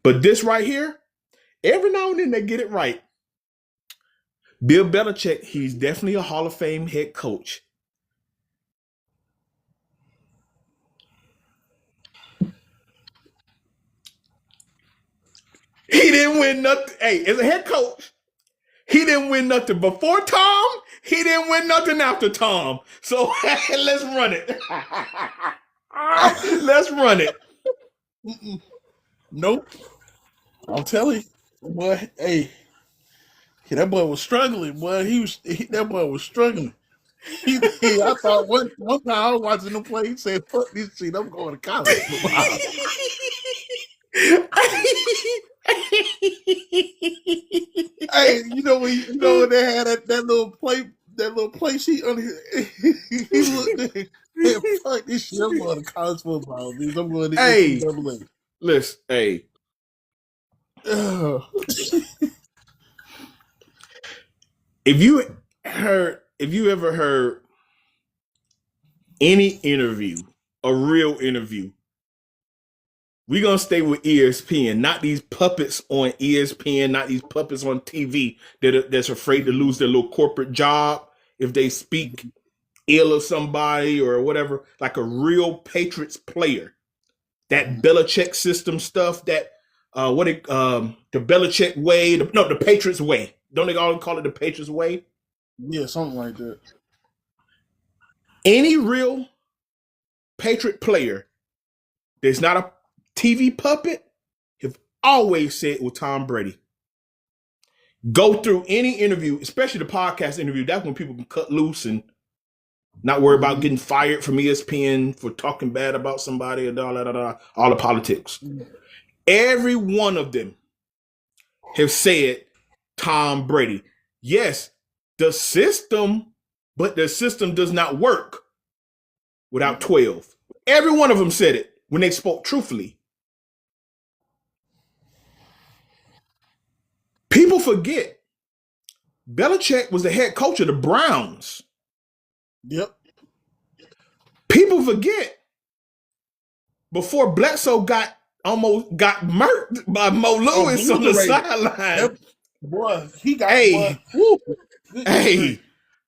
But this right here, every now and then they get it right. Bill Belichick, he's definitely a Hall of Fame head coach. He didn't win nothing. Hey, as a head coach, he didn't win nothing before Tom. He didn't win nothing after Tom. So let's run it. Let's run it. Nope. I'll tell you. Boy, hey, that boy was struggling. Boy, that boy was struggling. I thought one time I was watching him play, he said, "Fuck this shit, I'm going to college." Hey, when they had that little play sheet on here, he looked at it and fuck this shit. I'm going to college football, dude. I'm going to NCAA. Listen, hey. If you ever heard any interview, a real interview, we're going to stay with ESPN, not these puppets on ESPN, not these puppets on TV that's afraid to lose their little corporate job if they speak ill of somebody or whatever, like a real Patriots player. That Belichick system stuff, that the Belichick way, the Patriots way. Don't they all call it the Patriots way? Yeah, something like that. Any real Patriot player that's not a TV puppet have always said with Tom Brady. Go through any interview, especially the podcast interview. That's when people can cut loose and not worry about getting fired from ESPN for talking bad about somebody and all the politics. Every one of them have said Tom Brady. Yes, the system does not work without 12. Every one of them said it when they spoke truthfully. People forget Belichick was the head coach of the Browns. Yep. People forget before Bledsoe almost got murked by Mo Lewis on the sideline. Boy, he got Hey,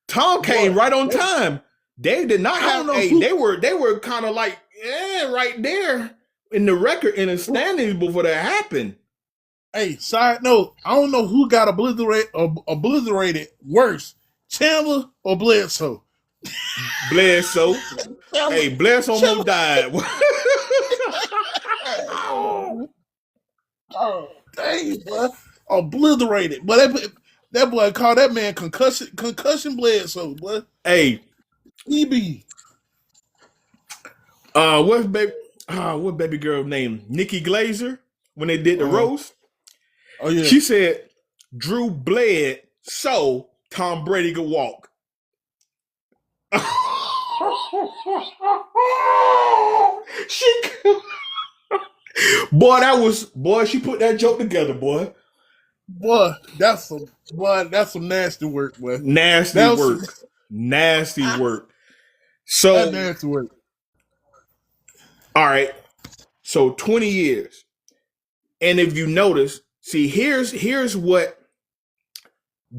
Tom came right on time. They did not have they were kind of like right there in the record in the standings before that happened. Hey, side note, I don't know who got obliterated worse, Chandler or Bledsoe. Bledsoe. Hey, Bledsoe almost died. Oh, dang, boy. Obliterated. But that boy called that man concussion Bledsoe, boy. Hey. EB. What baby girl name? Nikki Glazer when they did the roast. Oh yeah. She said Drew bled so Tom Brady could walk. She put that joke together, boy. Boy, that's some nasty work, boy. Nasty work. So that's nasty work. All right. So 20 years. And if you notice, see, here's what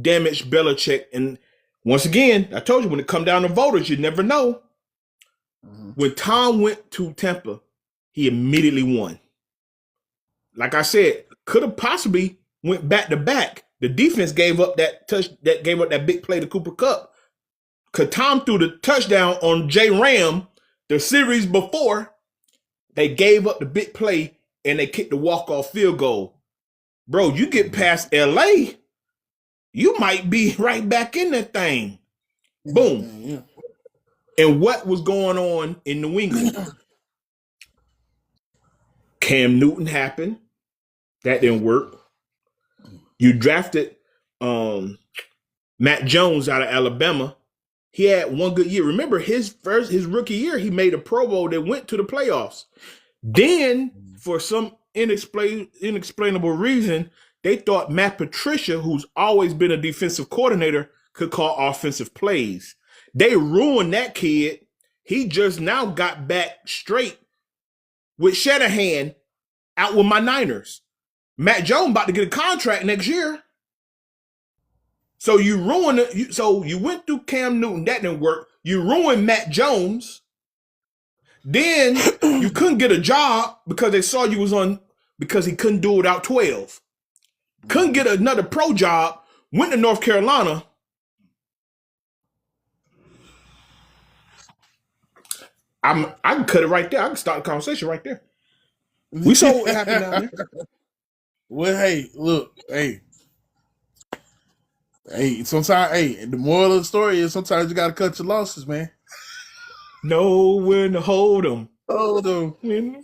damaged Belichick. And once again, I told you when it come down to voters, you never know. Mm-hmm. When Tom went to Tampa, he immediately won. Like I said, could have possibly went back to back. The defense gave up that big play to Cooper Kupp. Cause Tom threw the touchdown on J. Ram the series before. They gave up the big play and they kicked the walk-off field goal. Bro, you get past LA, you might be right back in that thing. Boom. Yeah. And what was going on in New England? Cam Newton happened. That didn't work. You drafted Matt Jones out of Alabama. He had one good year. Remember his rookie year, he made a Pro Bowl that went to the playoffs. Then, for some inexplainable reason, they thought Matt Patricia, who's always been a defensive coordinator, could call offensive plays. They ruined that kid. He just now got back straight with Shanahan out with my Niners. Matt Jones about to get a contract next year. So you ruined it. So you went through Cam Newton. That didn't work. You ruined Matt Jones. Then you couldn't get a job because they saw you was on, because he couldn't do it without 12. Couldn't get another pro job. Went to North Carolina. I can cut it right there. I can start the conversation right there. We saw what happened down there. Well, hey, look, hey, sometimes, the moral of the story is sometimes you got to cut your losses, man. Know when to hold them. Hold them.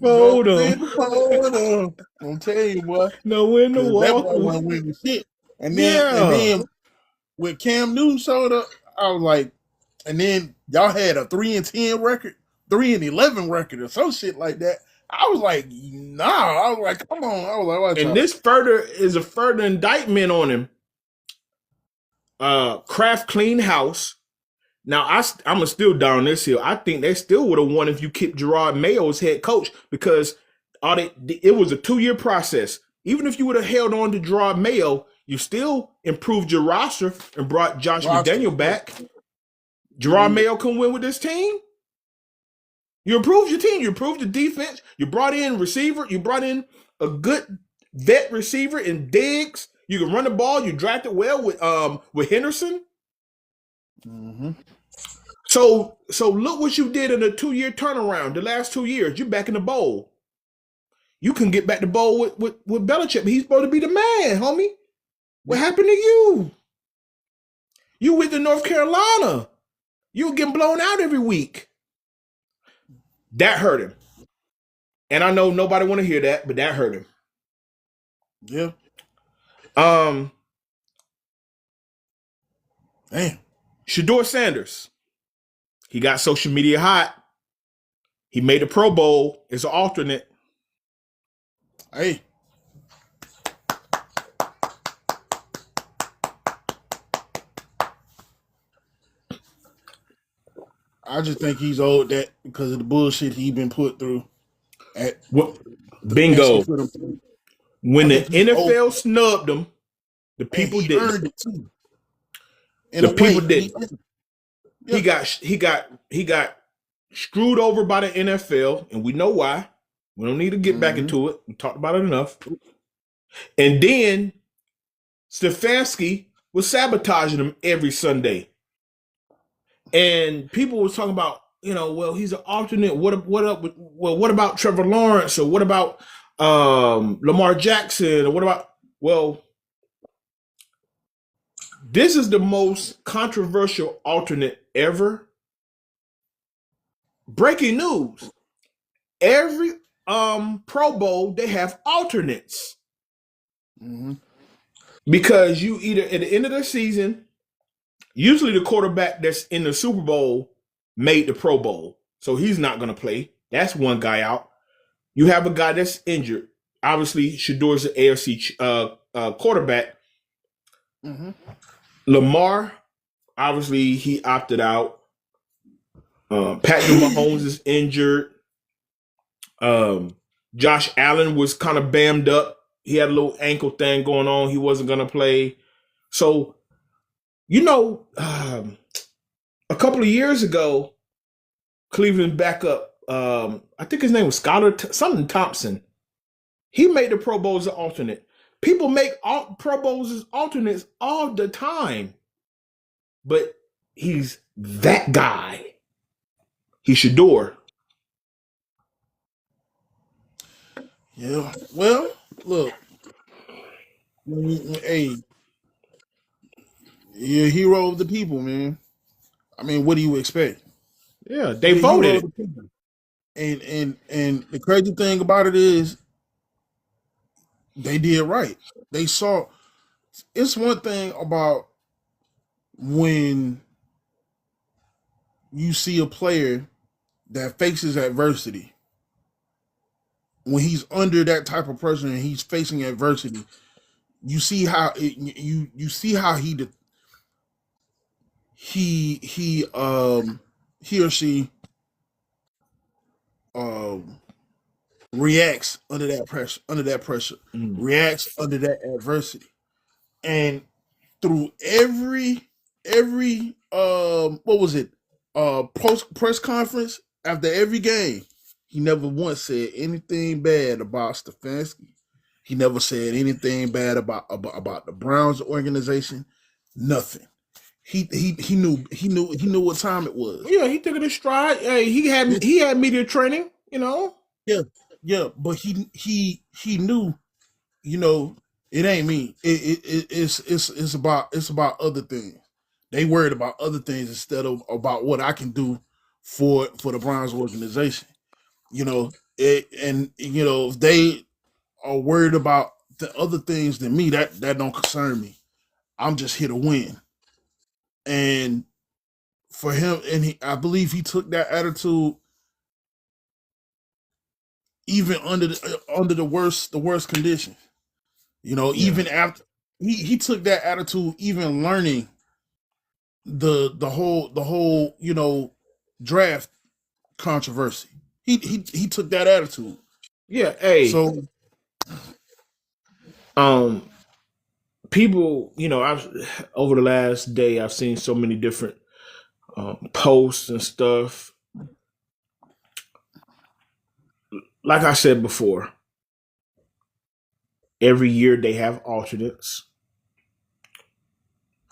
Hold them. I'm telling you, boy. Know when to walk. That boy wasn't winning shit. And then when Cam Newton showed up, I was like, and then y'all had a 3-10 record, 3-11 record, or some shit like that. I was like, nah. I was like, come on. I was like, watch out. And this is a further indictment on him. Kraft clean house. Now I'm still down this hill. I think they still would have won if you kept Gerard Mayo as head coach, because it was a 2-year process. Even if you would have held on to Gerard Mayo, you still improved your roster and brought Josh McDaniel back. Gerard Mayo can win with this team. You improved your team. You improved your defense. You brought in receiver. You brought in a good vet receiver in Diggs. You can run the ball. You drafted well with Henderson. Mm-hmm. So look what you did in a 2-year turnaround. The last 2 years, you're back in the bowl. You can get back to the bowl with Belichick. But he's supposed to be the man, homie. What happened to you? You went to North Carolina. You were getting blown out every week. That hurt him. And I know nobody want to hear that, but that hurt him. Yeah. Damn. Shedeur Sanders. He got social media hot. He made a Pro Bowl as an alternate. Hey. I just think he's owed that because of the bullshit he been put through. At What? the mess he Bingo. put him through. I When the think he's owed, NFL snubbed him, the and people he didn't. earned it too. In The a way, people didn't. yeah. He got screwed over by the NFL, and we know why. We don't need to get back into it. We talked about it enough. And then Stefanski was sabotaging him every Sunday. And people was talking about, well, he's an alternate. What about Trevor Lawrence, or what about Lamar Jackson, or what about? Well, this is the most controversial alternate ever. Breaking news: every Pro Bowl they have alternates because you either at the end of the season. Usually the quarterback that's in the Super Bowl made the Pro Bowl. So he's not going to play. That's one guy out. You have a guy that's injured. Obviously, Shador's the AFC quarterback. Lamar, obviously, he opted out. Patrick Mahomes is injured. Josh Allen was kind of bammed up. He had a little ankle thing going on. He wasn't going to play. So, a couple of years ago, Cleveland backup, I think his name was Skylar something Thompson. He made the Pro Bowl as an alternate. People make Pro Bowls as alternates all the time, but he's that guy. He's Shador. Yeah. Well, look, hey, you're a hero of the people, man. I mean, what do you expect? Yeah, they voted. And the crazy thing about it is they did right. They saw it's one thing about when you see a player that faces adversity. When he's under that type of pressure and he's facing adversity, you see how you see how he or she reacts under that pressure, reacts under that adversity, and through every what was it post press conference after every game, he never once said anything bad about Stefanski. He never said anything bad about the Browns organization. Nothing. He knew what time it was. Yeah, he took it in stride. Hey, he had media training. Yeah, but he knew. It ain't me. It's about other things. They worried about other things instead of about what I can do for the Browns organization. If they are worried about the other things than me, that don't concern me. I'm just here to win. And for him, I believe he took that attitude even under the worst conditions. Even after he took that attitude, even learning the whole draft controversy. He took that attitude. Yeah, hey. So people, I've over the last day I've seen so many different posts and stuff. Like I said before, every year they have alternates.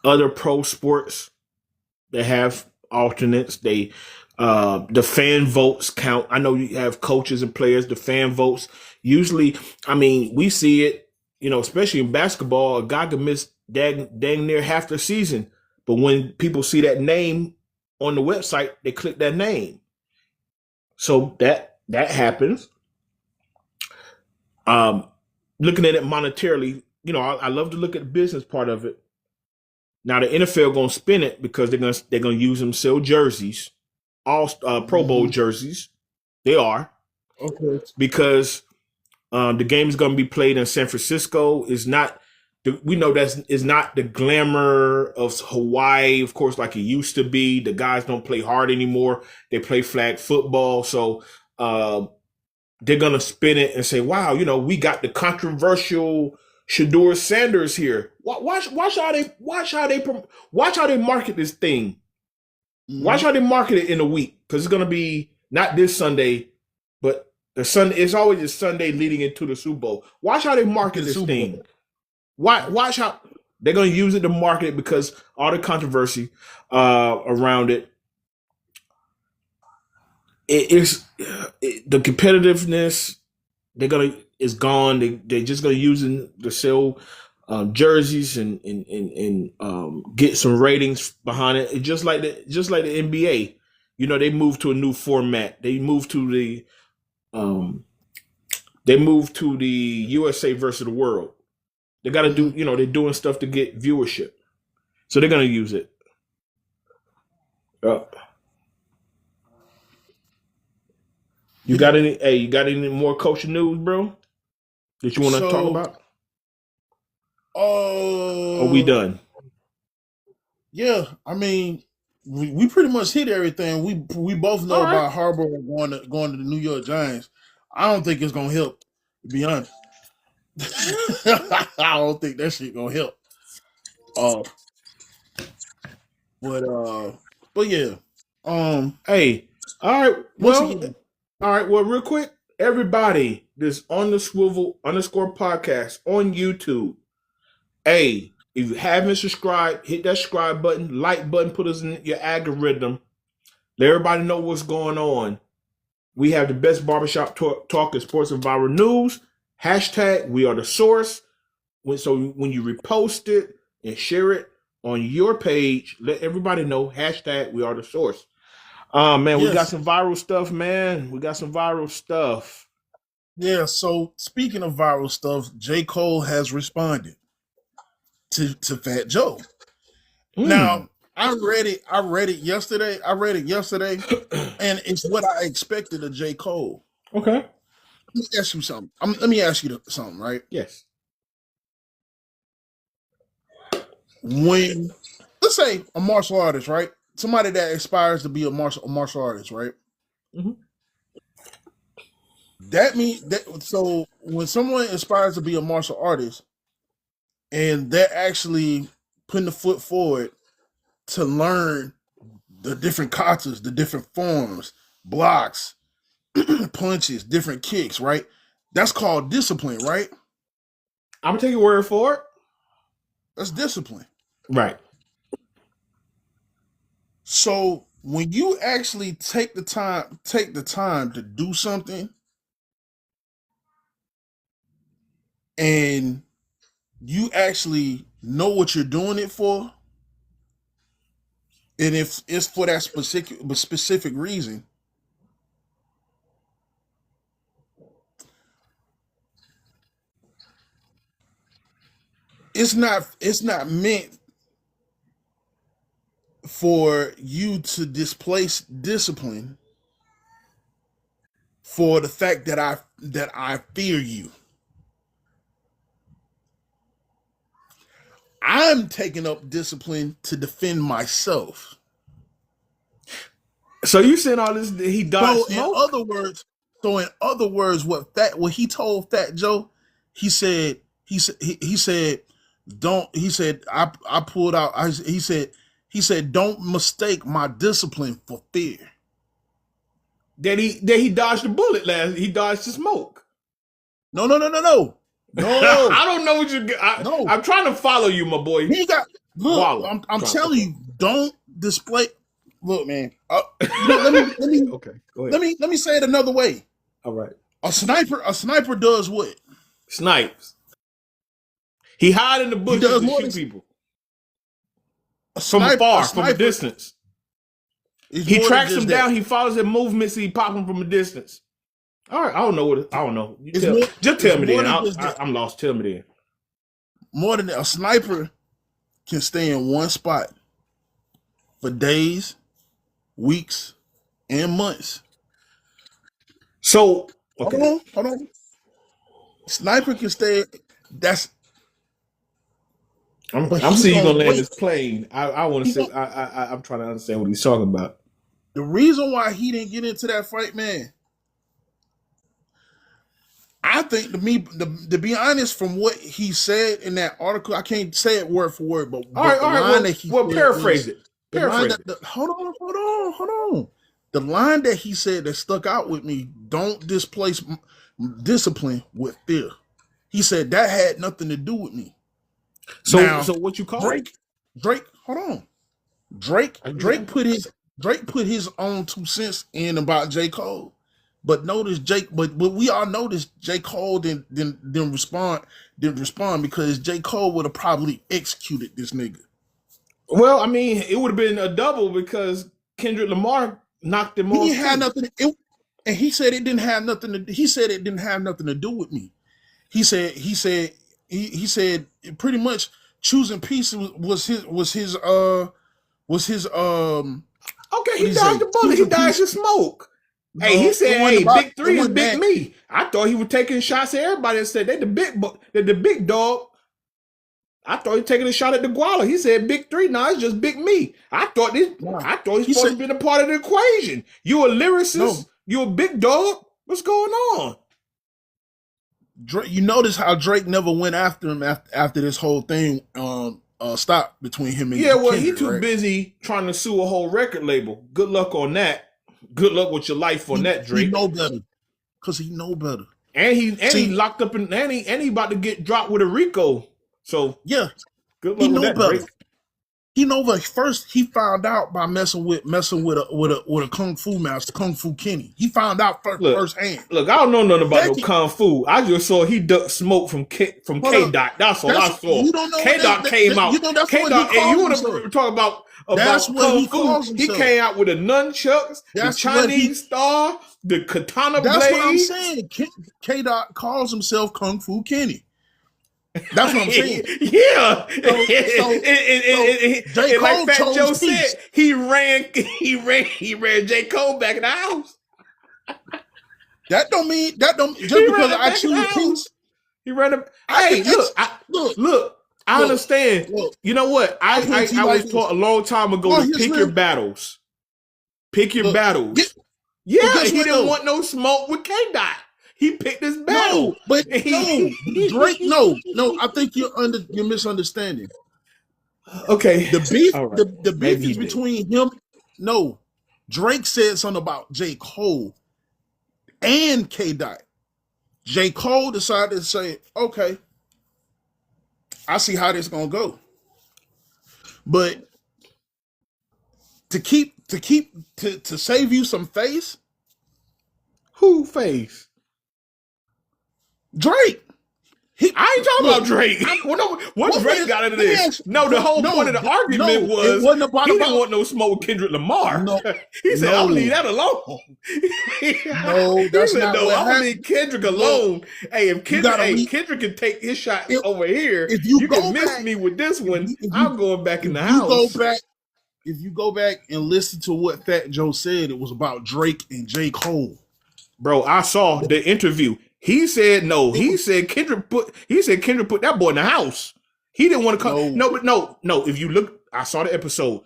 Other pro sports, they have alternates. They the fan votes count. I know you have coaches and players. The fan votes usually. I mean, we see it. Especially in basketball, a guy can miss dang near half the season, but when people see that name on the website, they click that name. So that happens. Looking at it monetarily, I love to look at the business part of it. Now the NFL gonna spin it because they're gonna use them sell jerseys, all Pro Bowl jerseys. They are okay because the game is gonna be played in San Francisco. It's not we know that's is not the glamour of Hawaii, of course, like it used to be. The guys don't play hard anymore; they play flag football. So they're gonna spin it and say, "Wow, we got the controversial Shador Sanders here. Watch how they market this thing. Watch how they market it in a week, because it's gonna be not this Sunday, but the Sunday. It's always a Sunday leading into the Super Bowl. Watch how they market this thing. Watch how they're gonna use it to market it, because all the controversy around it. The competitiveness is gone. They're just gonna use it to sell jerseys and get some ratings behind it. It's just like the NBA. They moved to a new format. They moved to the USA versus the world. They got to do. They're doing stuff to get viewership, so they're gonna use it. You got any? Hey, you got any more coaching news, bro? That you want to talk about? Are we done? Yeah, I mean, we pretty much hit everything. We both know about Harbaugh going to the New York Giants. I don't think it's gonna help, to be honest. I don't think that shit gonna help. But yeah. Hey, all right. Well, real quick, everybody, this On the Swivel _ podcast on YouTube. Hey, if you haven't subscribed, hit that subscribe button, like button, put us in your algorithm. Let everybody know what's going on. We have the best barbershop talk in sports and viral news. # we are the source. So when you repost it and share it on your page, let everybody know # we are the source. Man, yes. We got some viral stuff, man. We got some viral stuff. Yeah, so speaking of viral stuff, J. Cole has responded to Fat Joe. Now, I read it yesterday, and it's what I expected of J. Cole. Okay. Let me ask you something. Let me ask you something, right? Yes. When, let's say, a martial artist, right? Somebody that aspires to be a martial artist, right? Mm-hmm. That means that. So when someone aspires to be a martial artist, and they're actually putting the foot forward to learn the different katas, the different forms, blocks, punches, different kicks, right? That's called discipline, right? I'm gonna take your word for it. That's discipline, right? So when you actually take the time to do something, and you actually know what you're doing it for, and if it's for that specific reason, it's not meant for you to displace discipline for the fact that I fear you. I'm taking up discipline to defend myself. So you saying all this? He dodged smoke? In other words, what he told Fat Joe, he said I pulled out. He said don't mistake my discipline for fear. That he dodged the bullet last. He dodged the smoke. No. I don't know what you. No. I'm trying to follow you, my boy. I'm telling you, don't display. Look, man. Let me. Okay, go ahead. Let me say it another way. All right. A sniper does what? Snipes. He hide in the bushes to shoot people. From a distance. He tracks them down. He follows their movements. He pops them from a distance. All right, I don't know. Just tell me then. I'm lost. Tell me then. More than that, a sniper can stay in one spot for days, weeks, and months. So, okay. Hold on. Sniper can stay. I'm, but I'm he's seeing you gonna gonna land wait. this plane. I want to He say gon- I'm trying to understand what he's talking about. the reason why he didn't get into that fight, man, I think to be honest, from what he said in that article, I can't say it word for word, but All right, the all right. line that he Well, said paraphrase was it. the line Paraphrase that it. hold on. The line that he said that stuck out with me: "Don't displace discipline with fear." He said that had nothing to do with me. So Now, what you call it? Drake, hold on. Drake put his own 2 cents in about J. Cole. But notice but we all noticed J. Cole didn't respond because J. Cole would have probably executed this nigga. Well, I mean, it would have been a double because Kendrick Lamar knocked him He off didn't have too. nothing and he said it didn't have nothing to he said it didn't have nothing to do with me. He said pretty much choosing peace was his Okay, what do he you dodged say? the bullet. He Choosing dodged peace. the smoke. Hey, he No, said, "Hey, big it three is wasn't big that. me." I thought he was taking shots at everybody and said they the big dog. I thought he was taking a shot at the Guala. He said big three. Now it's just big me. Nah. I thought he's He supposed said to be a part of the equation. You a no. lyricist? You a big dog? What's going on? Drake, you notice how Drake never went after him after this whole thing stopped between him Yeah, and well, he Kendrick, too right? busy trying to sue a whole record label. Good luck on that. Good luck with your life on that, He Drake. know better because he know better. And he See, locked up and he about to get dropped with a Rico. So yeah, good he luck with know that, better. Drake. He know better. First, he found out by messing with a kung fu master, Kung Fu Kenny. He found out Look, firsthand. look, I don't know nothing about no Second, kung fu. I just saw he ducked smoke from hold K up. Dot. That's all That's I saw. you don't know what K Dot came you out. know that's K what he Dot, and you calls want himself. to talk That's about what kung he fu? calls He himself. came out with the nunchucks, the That's what he Chinese star, the katana That's what I'm blades. saying. K Dot calls himself Kung Fu Kenny. That's what I'm saying. Yeah, So J. and like Cole Fat chose Joe peace. said, he ran J Cole back in the house. That don't just He ran because it I back in the choose house. peace, He ran him. I can Hey, look, look. I look, understand. look. You know what? I'll put it to I you like was this. taught a long time ago All to his pick your lyrics, battles. Pick your look, battles. but Yeah, guess he what didn't though? want no smoke with K Dot. He picked his No, battle. but And no, Drake, no. I think you're misunderstanding. Okay. The beef, All right. the beef Maybe he is did. between him. No, Drake said something about J. Cole and K. Dot. J. Cole decided to say, okay, I see how this gonna go. But to save you some face, Who face? Drake. I ain't talking Look, about Drake. What Drake got into let me this? ask No, the whole point of the argument it was wasn't he didn't about want no smoke with Kendrick Lamar. no, He said, I'm gonna leave no, that alone. no, He that's said, not no, what I'm gonna happened. leave Kendrick Look, alone. Hey, you gotta Kendrick can take his shots if, over here. if you You can go miss back, me with this one. if you I'm going back in if the you go house. back if you go back and listen to what Fat Joe said, it was about Drake and J. Cole. Bro, I saw the interview. He said no. It was Kendrick put that boy in the house. He didn't want to come. no, No, but no. If you look, I saw the episode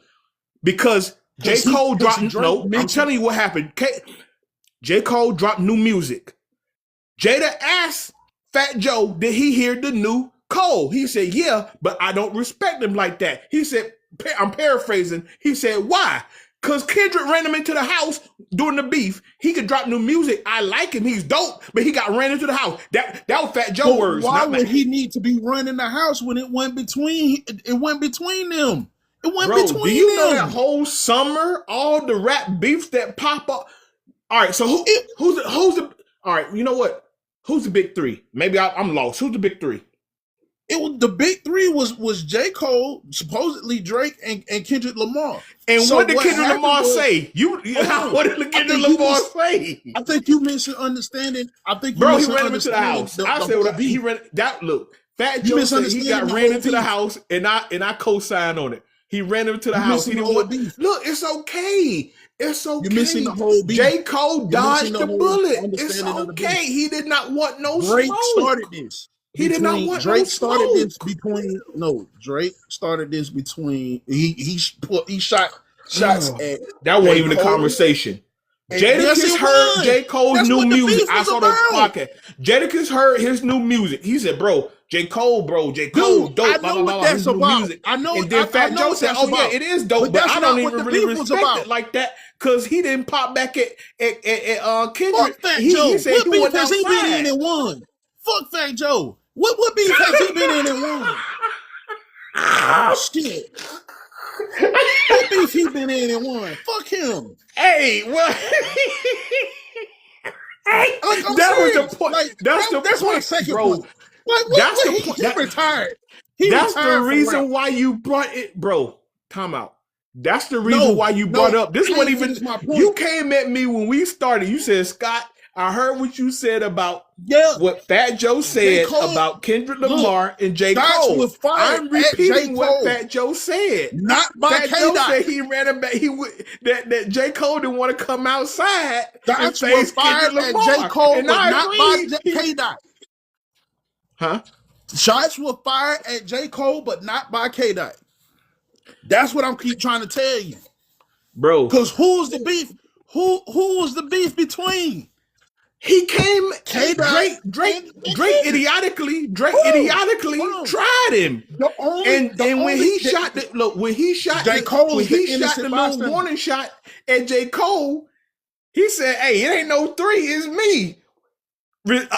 because J. Cole because dropped. he Drake No, I'm mentioned telling you what happened. J. Cole dropped new music. Jada asked Fat Joe, did he hear the new Cole? He said, yeah, but I don't respect him like that. He said, I'm paraphrasing. He said, why? Because Kendrick ran him into the house during the beef. He could drop new music. I like him. He's dope, but he got ran into the house. That was Fat Joe but words, why not would mine. he need to be running the house when it went between them? It went Bro, do between you know that them. whole summer, all the rap beefs that pop up? All right, so It, who's the all right, you know what? Who's the big three? Maybe I'm lost. Who's the big three? it was the big three was J. Cole, supposedly Drake, and Kendrick Lamar. And So what did what Kendrick happened Lamar was, say? What did Kendrick Lamar say? I think you misunderstanding. I think you Bro, he ran him into the misunderstanding house. the I said whole he beef. ran that look. Fat You Joe said he misunderstanding got the ran whole into the beef. house and I co-signed on it. He ran into the You house. He missing the didn't whole want beef. look, it's okay. It's You're missing the okay. whole beef. J. Cole You're missing dodged the the whole bullet. It's understanding of the beef. okay. He did not want no Drake started smoke. this. He did not want no Drake started this smoke. between Drake started this between he shot shots at That wasn't J. even a Cole. conversation. And yes, Jadakiss it heard was. J. Cole's That's new what the music. beef I was saw the about. podcast. Jadakiss heard his new music. He said, bro, J. Cole, Dude, dope, I blah, know blah, what blah, that's his new about. music. I know. And then I Fat know Joe what said, that's oh, about. yeah, it is dope, But but that's I don't not even what the really beef was respect about. it like that because he didn't pop back at Kendrick. Fuck Fat He Joe. said What he beef went has he been in outside. and won? Fuck Fat Joe. What beef has he been in and won? Shit. What beef he been in and won? Fuck him. Hey, well, Like, I'm that serious. was the point. Like, That's the that's my point, second bro. point. Like, That's the he, point. he retired. He That's the retired from rap. reason why you brought it, bro. Time out. That's the reason why you brought up. This wasn't even. My point. You came at me when we started. You said, Scott, I heard what you said about what Fat Joe said about Kendrick Lamar and J. Cole. I'm repeating what Fat Joe said. Not by Fat Joe K-Dot. said he ran about that J. Cole didn't want to come outside and Shots face were fired Kendrick at Lamar. J. Cole, and but I not agree. by K-Dot. Huh? Shots were fired at J. Cole, but not by K-Dot. That's what I'm keep trying to tell you, bro. Because who's the beef? Who was the beef between? He came. K-Dot. Drake idiotically tried him. When he shot the little warning shot at J. Cole, he said, "Hey, it ain't no 3, it's me." That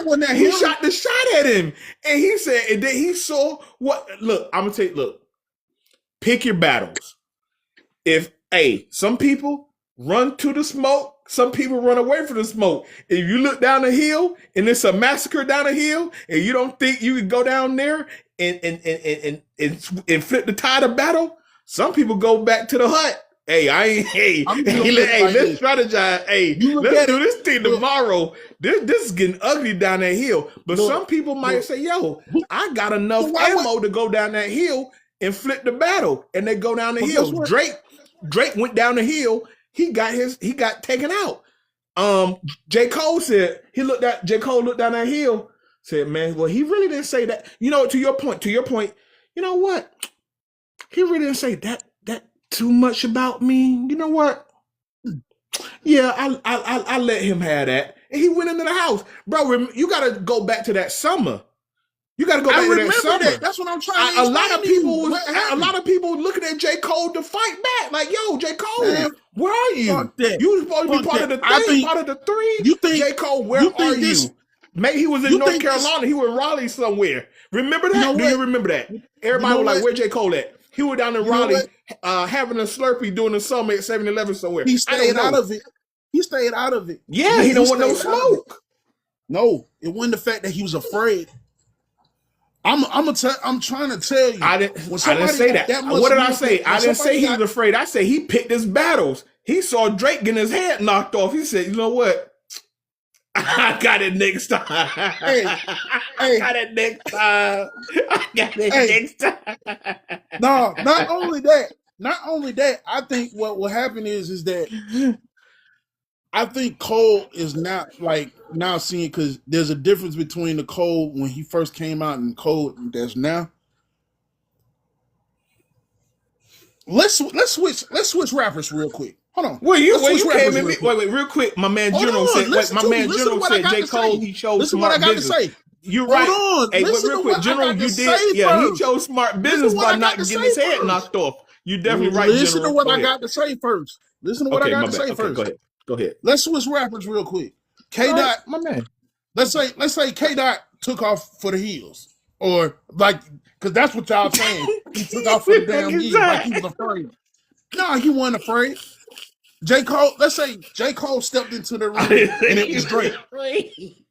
wasn't that he shot the shot at him, and he said, and then he saw what. Look, I'm gonna take. Look, pick your battles. Some people run to the smoke, some people run away from the smoke. If you look down the hill and it's a massacre down the hill, and you don't think you can go down there and flip the tide of battle, some people go back to the hut. Let's strategize. Let's do this thing tomorrow. This is getting ugly down that hill. But some people might say, yo, I got enough ammo to go down that hill and flip the battle. And they go down the hill. Drake went down the hill. He got taken out. J. Cole said, J. Cole looked down that hill, said, man, well, he really didn't say that. To your point, you know what? He really didn't say that too much about me. You know what? Yeah, I let him have that. And he went into the house. Bro, you got to go back to that summer. You got to go back to that summer. That's what I'm trying to A lot of people looking at J. Cole to fight back. Like, yo, J. Cole, where are you? You were supposed to be part of the thing, part of the 3. You think, J. Cole, where are you? Maybe he was in North Carolina. He was in Raleigh somewhere. Remember that? Do you remember that? Everybody was like, where J. Cole at? He was down in Raleigh having a Slurpee doing a summer at 7-Eleven somewhere. He stayed out of it. Yeah, he don't want no smoke. No, it wasn't the fact that he was afraid. I'm trying to tell you. I didn't say that. What did I say? I didn't say he was afraid. I said he picked his battles. He saw Drake getting his head knocked off. He said, you know what? I got it next time. I got it next time. No, not only that. I think what will happen is that I think Cole is not now seeing, because there's a difference between the Cole when he first came out and Cole that's now. Let's switch rappers real quick. Hold on. Wait, real quick. My man General said J. Cole, he chose smart business. You're right. Hold on. Hey, real quick, General, you did. Yeah, he chose smart business by not getting his head knocked off. You definitely right, General. Listen to what I got to say first. Go ahead. Let's switch rappers real quick. K-Dot, my man. Let's say K-Dot took off for the hills, or because that's what y'all saying. He took off for the damn hills like he was afraid. No, he wasn't afraid. J. Cole, let's say J. Cole stepped into the ring and it was Drake.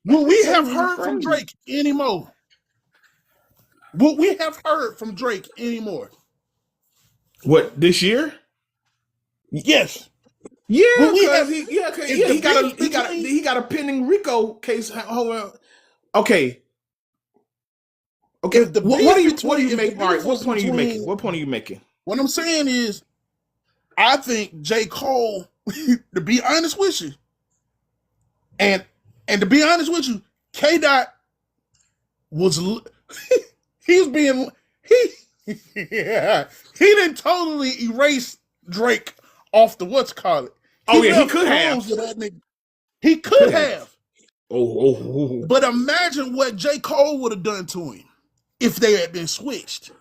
Will we have heard from Drake anymore? Will we have heard from Drake anymore? What, this year? Yes. Yeah, because he got a pending RICO case. Hold on. Okay. What are you making? All right, what point are you making? What I'm saying is, I think J. Cole, to be honest with you, and to be honest with you, K Dot was he's being he yeah, he didn't totally erase Drake off the what's call it. Oh yeah, he could have. That nigga. He could have. Oh. But imagine what J. Cole would have done to him if they had been switched.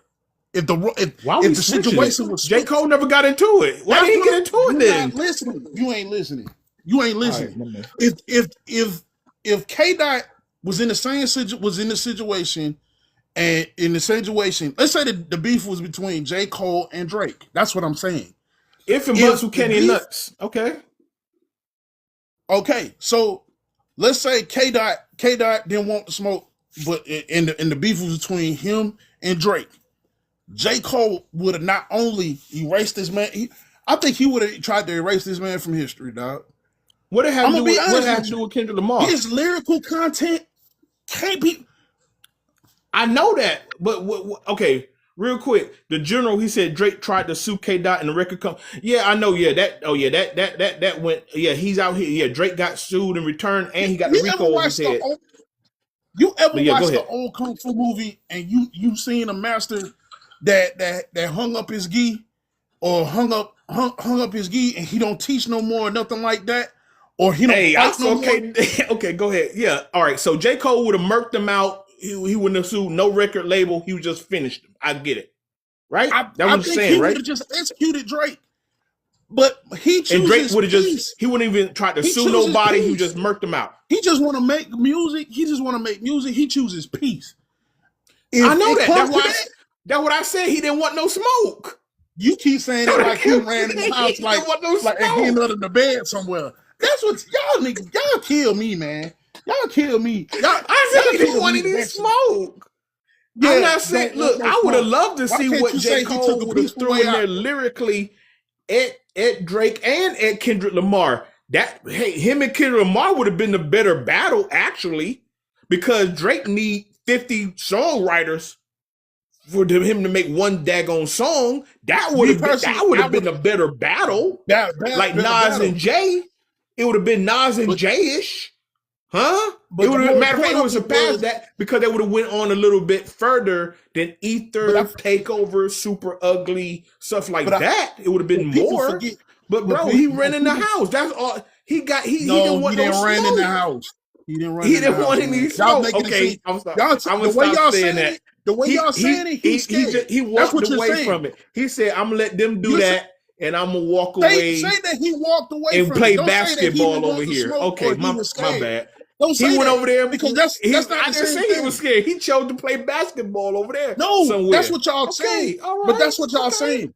If the situation was switched. J. Cole never got into it. Why did he get into it then? Not listening. You ain't listening. You ain't listening. Right, if K Dot was in the situation, and in the situation, let's say the beef was between J. Cole and Drake. That's what I'm saying. If and buts with Kenny and Nuts. Okay. Okay, so let's say K Dot didn't want to smoke, but in the beef was between him and Drake. J. Cole would have not only erased this man, I think he would have tried to erase this man from history, dog. What it had to do with Kendrick Lamar? His lyrical content can't be. I know that, but okay, real quick. The general, he said Drake tried to sue K Dot and the record company. Yeah, I know. Yeah, that went. Yeah, he's out here. Yeah, Drake got sued in return, and he got the RICO over his head. You ever watched the old kung fu movie and you seen a master that hung up his gi or hung up his gi and he don't teach no more or nothing like that, or he don't fight no more? Okay, go ahead. Yeah, all right. So J. Cole would have murked him out. He wouldn't have sued no record label. He would just finished him. I get it, right? That's what you're saying, right? He would have just executed Drake, but he chooses and Drake would have just he wouldn't even try to sue nobody. He just murked him out. He just want to make music. He chooses peace. I know that. That's what I said. He didn't want no smoke. You keep saying it like he ran in the house like he under the bed somewhere. That's what y'all niggas. Y'all kill me, man. Y'all kill me. I said he didn't want any smoke. Yeah, I'm not saying. Look, I would have loved to see what J. Cole would have thrown in there lyrically at Drake and at Kendrick Lamar. Him and Kendrick Lamar would have been the better battle, actually, because Drake need 50 songwriters for him to make one daggone song. That would have been a better battle. Like Nas and Jay. It would have been Nas and Jay-ish. Huh? But it would have, matter of fact, it would surpass that because they would have went on a little bit further than Ether, Takeover, Super Ugly, stuff like that. It would have been more. But bro, he ran in the house. That's all he got. He didn't want no run in the house. He didn't want any smoke. Okay, I'm sorry. The way y'all saying that. The way y'all saying it, he walked away from it. He said, "I'm gonna let them do that, and I'm gonna walk away." Say that he walked away and play basketball over here. Okay, my bad. Don't say he went over there because that's not I didn't say he was scared. He chose to play basketball over there. No, somewhere. That's what y'all saying. Right. But that's what y'all saying.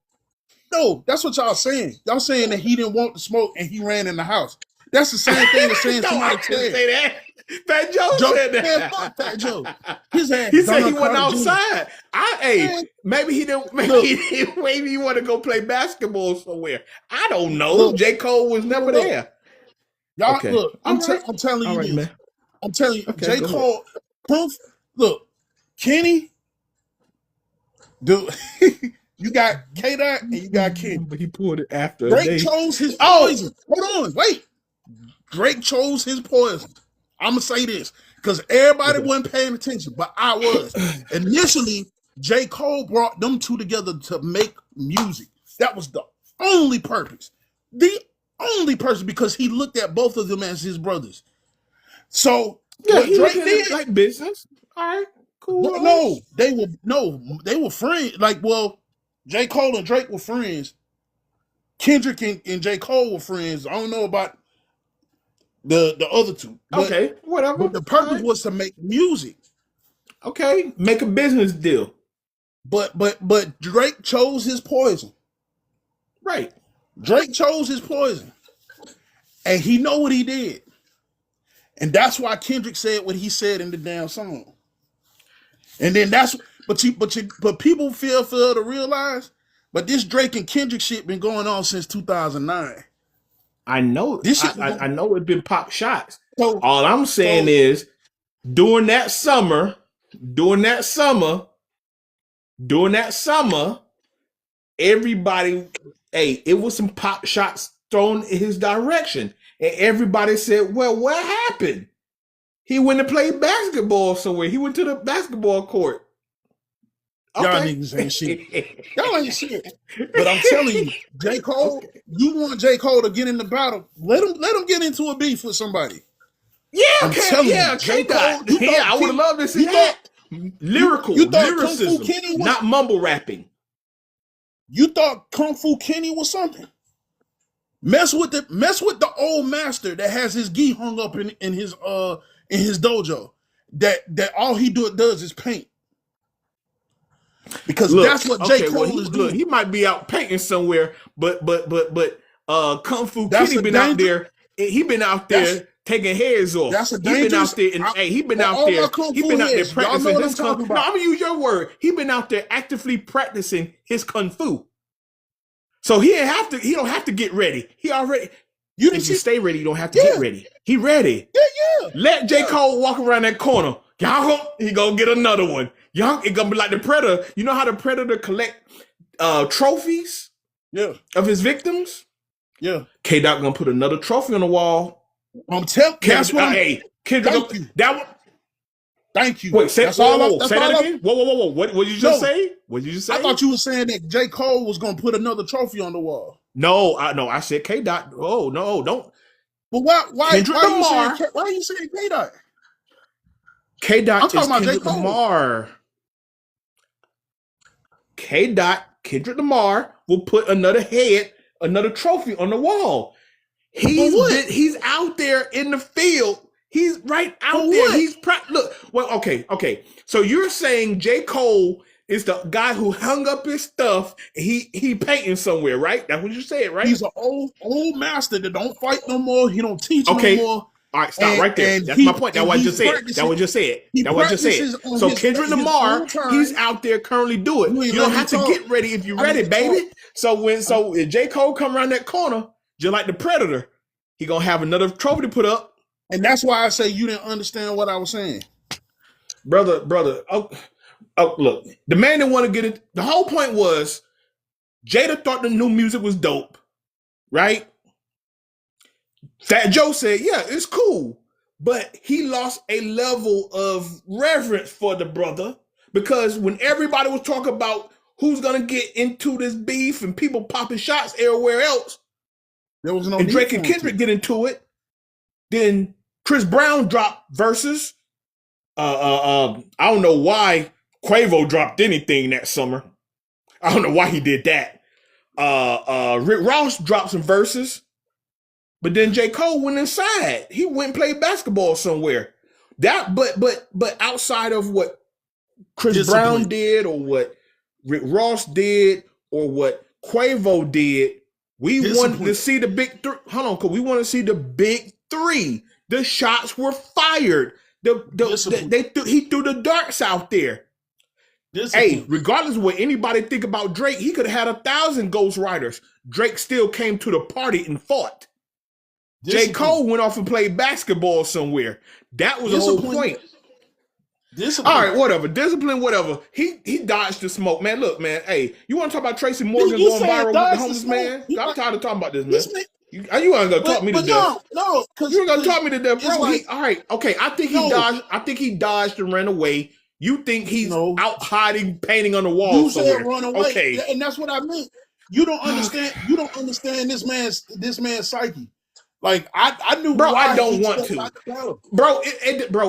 No, that's what y'all saying. Y'all saying that he didn't want to smoke and he ran in the house. That's the same thing as saying somebody said. Say that. Fat Joe said that. Man, fuck Fat Joe. He said he went outside. Maybe he didn't. Maybe he want to go play basketball somewhere. I don't know. Look, J. Cole was never there. Y'all look. I'm telling you this. Man. I'm telling you, J. Cole. Look, Kenny. Dude, you got K Dot and you got Kenny. But he pulled it after. Drake chose his poison. Hold on, wait. Drake chose his poison. I'm gonna say this because everybody wasn't paying attention, but I was. Initially, J. Cole brought them two together to make music. That was the only purpose. The only person, because he looked at both of them as his brothers. So what Drake did, like business. All right, cool. No, they were friends. Like, well, J. Cole and Drake were friends. Kendrick and J. Cole were friends. I don't know about the other two. But, okay, whatever. But the purpose was to make music. Okay, make a business deal. But Drake chose his poison. Right. Drake chose his poison. And he know what he did. And that's why Kendrick said what he said in the damn song. And then but people feel to realize, but this Drake and Kendrick shit been going on since 2009. I know. I know it's been pop shots. So, all I'm saying is, during that summer, everybody, it was some pop shots thrown in his direction. And everybody said, well, what happened? He went and played basketball somewhere. He went to the basketball court. Y'all Okay. niggas ain't shit. Y'all ain't shit. But I'm telling you, J. Cole, you want J. Cole to get in the battle, let him get into a beef with somebody. Yeah, I'm telling you, J. Cole. Yeah, I would have loved to see that. Lyrical, you thought lyricism, Kung Fu Kenny was, not mumble rapping. You thought Kung Fu Kenny was something? Mess with the old master that has his gi hung up in his dojo. That all he does is paint. Because that's what J. Cole is doing. Look, he might be out painting somewhere, but Kung Fu Kenny been out there. He been out there taking heads off. That's a dangerous. He been out there practicing his kung fu. No, I'm gonna use your word. He been out there actively practicing his kung fu. So he don't have to get ready. He already. If you stay ready, you don't have to get ready. He ready. Yeah. Let J. Cole walk around that corner. He gonna get another one. It gonna be like the Predator. You know how the Predator collect trophies? Yeah. Of his victims? Yeah. K-Dot gonna put another trophy on the wall. I'm telling you. Hey, Kendrick, that one. Thank you. Wait, say that again? Whoa. What did you just say? What did you just say? I thought you were saying that J. Cole was gonna put another trophy on the wall. No, I said K-Dot. Oh, no, don't. But why are you saying K-Dot? K-Dot is Kendrick Lamar. K-Dot, Kendrick Lamar will put another trophy on the wall. He's out there in the field. He's right out there. Okay. So you're saying J. Cole is the guy who hung up his stuff and he painting somewhere, right? That's what you said, right? He's an old master that don't fight no more. He don't teach no more. All right, stop right there. That's my point. That's what I just said. So Kendrick Lamar, he's out there currently doing it. You don't have to get ready if you're ready, baby. So if J. Cole come around that corner, just like the Predator, he gonna have another trophy to put up. And that's why I say you didn't understand what I was saying. Brother. Look, the man didn't want to get it. The whole point was Jada thought the new music was dope, right? Fat Joe said, yeah, it's cool. But he lost a level of reverence for the brother because when everybody was talking about who's going to get into this beef and people popping shots everywhere else, there was no and Drake and Kendrick get into it, then Chris Brown dropped verses. I don't know why Quavo dropped anything that summer. I don't know why he did that. Rick Ross dropped some verses. But then J. Cole went inside. He went and played basketball somewhere. But outside of what Chris Brown did or what Rick Ross did or what Quavo did, we wanted to see the big three. Hold on, because we want to see the big three. The shots were fired. He threw the darts out there. Hey, regardless of what anybody think about Drake, he could have had 1,000 ghostwriters. Drake still came to the party and fought. J. Cole went off and played basketball somewhere. That was the whole point. All right, whatever. Discipline, whatever. He dodged the smoke, man. Look, man. Hey, you want to talk about Tracy Morgan going viral with the homeless man? I'm tired of talking about this, man. You ain't gonna talk me to death. No, because you ain't gonna talk me to death, bro. All right, okay. I think he dodged. I think he dodged and ran away. You think he's out hiding, painting on the wall? You somewhere. Said run away, okay. And that's what I meant. You don't understand. You don't understand this man's psyche. Like I knew, bro. I don't want to, bro.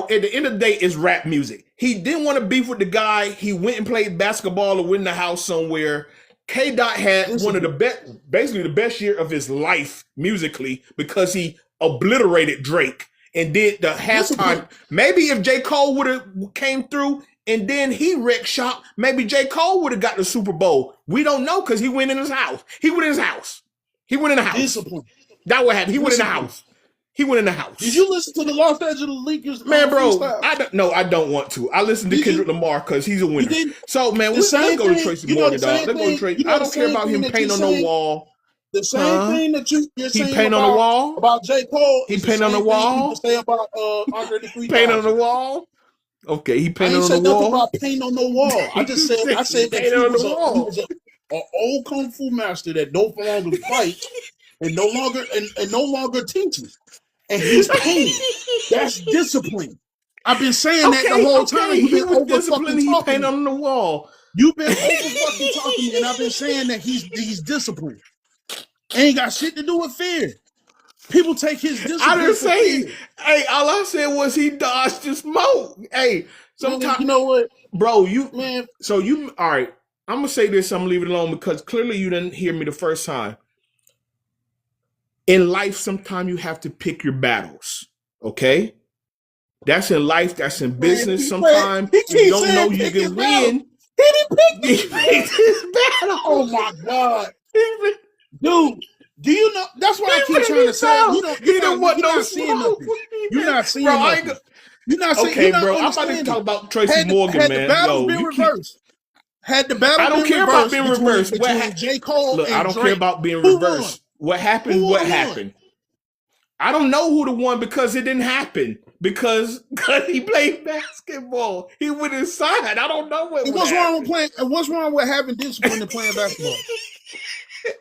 At the end of the day, it's rap music. He didn't want to beef with the guy. He went and played basketball or in the house somewhere. K-Dot had one of the best, basically the best year of his life musically because he obliterated Drake and did the halftime. Maybe if J. Cole would have came through and then he wrecked shop, maybe J. Cole would have got the Super Bowl. We don't know because he went in his house. He went in the house. Discipline. That what happened. He went in the house. Did you listen to the Los Angeles Lakers? Man, bro, I don't want to. I listen to Kendrick Lamar because he's a winner. So, man, let's go to Tracy Morgan, dog. Let's go to Tracy. I don't care about him painting on no wall. The same thing that you're saying paint on the wall about J. Cole. He paint on the wall. Say about Andre the 3000. Paint on the wall. Okay, he painted on the wall. About paint on the wall. I just said that he was an old kung fu master that no longer fight and no longer teaches. And he's painting. That's discipline. I've been saying that the whole time. You've He been was over disciplined. fucking He talking painted me. on the wall. You've been over fucking talking me, and I've been saying that he's disciplined. Ain't got shit to do with fear. People take his discipline I didn't for say. fear. Hey, all I said was he dodged the smoke. Hey, sometimes You know what, bro? man? So you all right? I'm gonna say this. I'm gonna leave it alone because clearly you didn't hear me the first time. In life, sometimes you have to pick your battles. Okay, that's in life. That's in business. Sometimes He if you keeps don't know saying you pick his can battle. win. He didn't pick He his picked his battle. Oh my god, dude! Do you know? That's why I keep picked trying to his say battle. you're He didn't want no not seeing smoke. nothing. You're not seeing Bro, I nothing. ain't You're not seeing. okay, You're not bro. I'm about to understanding. talk about Tracy Had Morgan, the man. battles Yo, been you keep. reversed, had the battle I don't been care about reversed being between reversed. J. Cole Look, and I don't Drake, care about being who reversed. won? What happened? Who What won? happened? I don't know who the won because it didn't happen. Because he played basketball. He went inside. I don't know what. And what's wrong with playing? And what's wrong with having discipline and playing basketball?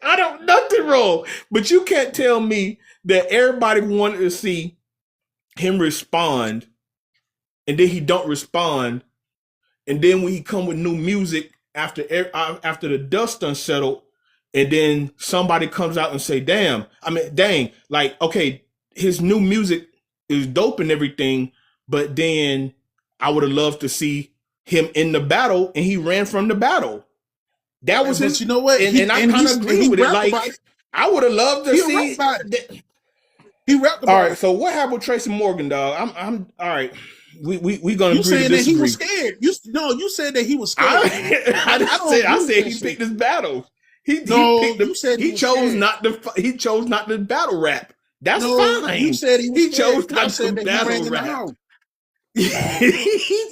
I don't nothing wrong. But you can't tell me that everybody wanted to see him respond, and then he don't respond, and then when he come with new music after the dust unsettled, and then somebody comes out and say, "Damn, dang, like okay, his new music is dope and everything, but then I would have loved to see him in the battle, and he ran from the battle." That was his. You know what? And I kind of agree with it. Like I would have loved to see. He rapped about all right, it. so what happened with Tracy Morgan, dog? I'm all right. We gonna you agree to saying disagree. That he was scared. You said that he was scared. I said he picked his battles. He chose not to battle rap. That's fine. You said he chose not to battle rap.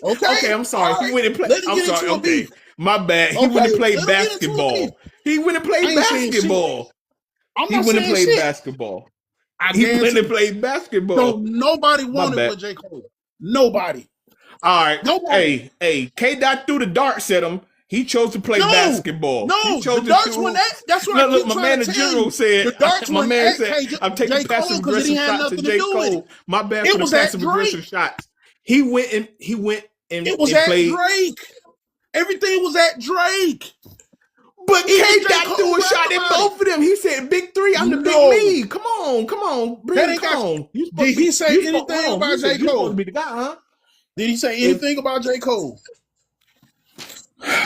Okay, I'm sorry. Right. He went and played. I'm sorry. Okay, my bad. He went and played basketball. He went and played basketball. He went and played basketball. He went and played basketball. So nobody wanted with J. Cole. Nobody. All right. Nobody. Hey, K. Dot threw the darts at him. He chose to play basketball. No, he chose the darts went at. That's what look, my man, the general said. My man said, "I'm taking passive aggressive shots to J. Cole." My bad for the passive aggressive shots. He went and it was at Drake. Everything was at Drake. But K-Dot threw a shot at both of them. He said, "Big three, I'm the big me." Come on. Come on. Did he say anything about J. Cole? You're supposed to be the guy, huh? Did he say anything about J. Cole?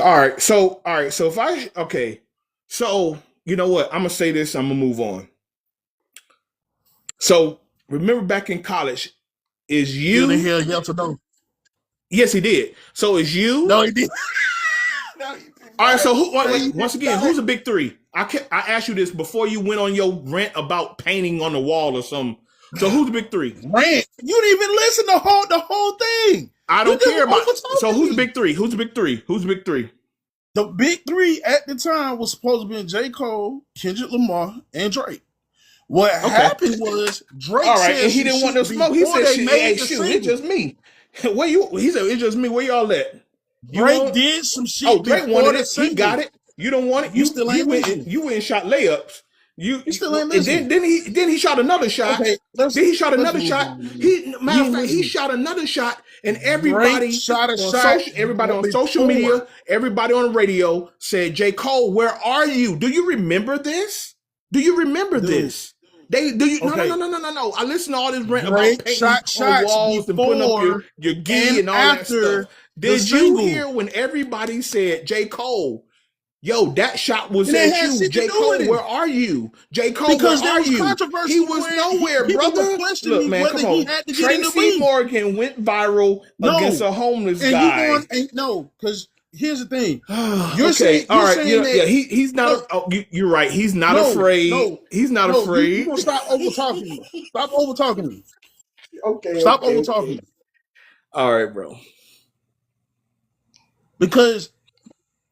All right. So you know what? I'm gonna say this. I'm gonna move on. So remember back in college, is you? Did he hear yes or no? Yes, he did. So is you? No, he did. All right, so once again, who's the big three? I asked you this before you went on your rant about painting on the wall or something. So who's the big three? Rant? You didn't even listen to the whole thing. I don't care about. So who's the big three? Who's the big three? Who's the big three? The big three at the time was supposed to be J. Cole, Kendrick Lamar, and Drake. What happened was Drake said and he didn't want no smoke. He said, "Hey, shoot, it's just me." He said, "It's just me. Where y'all at?" Drake did some shit. Oh, Drake wanted it. He got it. You don't want it. You still ain't listening. You went and shot layups. You still ain't listening. Then he shot another shot. Okay, then he shot another shot. Matter of fact, he shot another shot, and everybody shot a shot. Everybody on social media, everybody on the radio said, "J. Cole, where are you? Do you remember this? Do you remember this?" No. I listened to all this rant about painting on walls and putting up your gi and all that stuff. Did you hear when everybody said, "J. Cole, yo, that shot was at you. J. Cole, where are you? J. Cole, because where are you?" He was nowhere, brother. Look, man, come on. Tracy Morgan went viral against a homeless guy. Because here's the thing. You're saying, all right, he's not. You're right. He's not afraid. He's not afraid. You're gonna stop over talking me. Stop over talking me. Okay. Stop over talking me. All right, bro. Because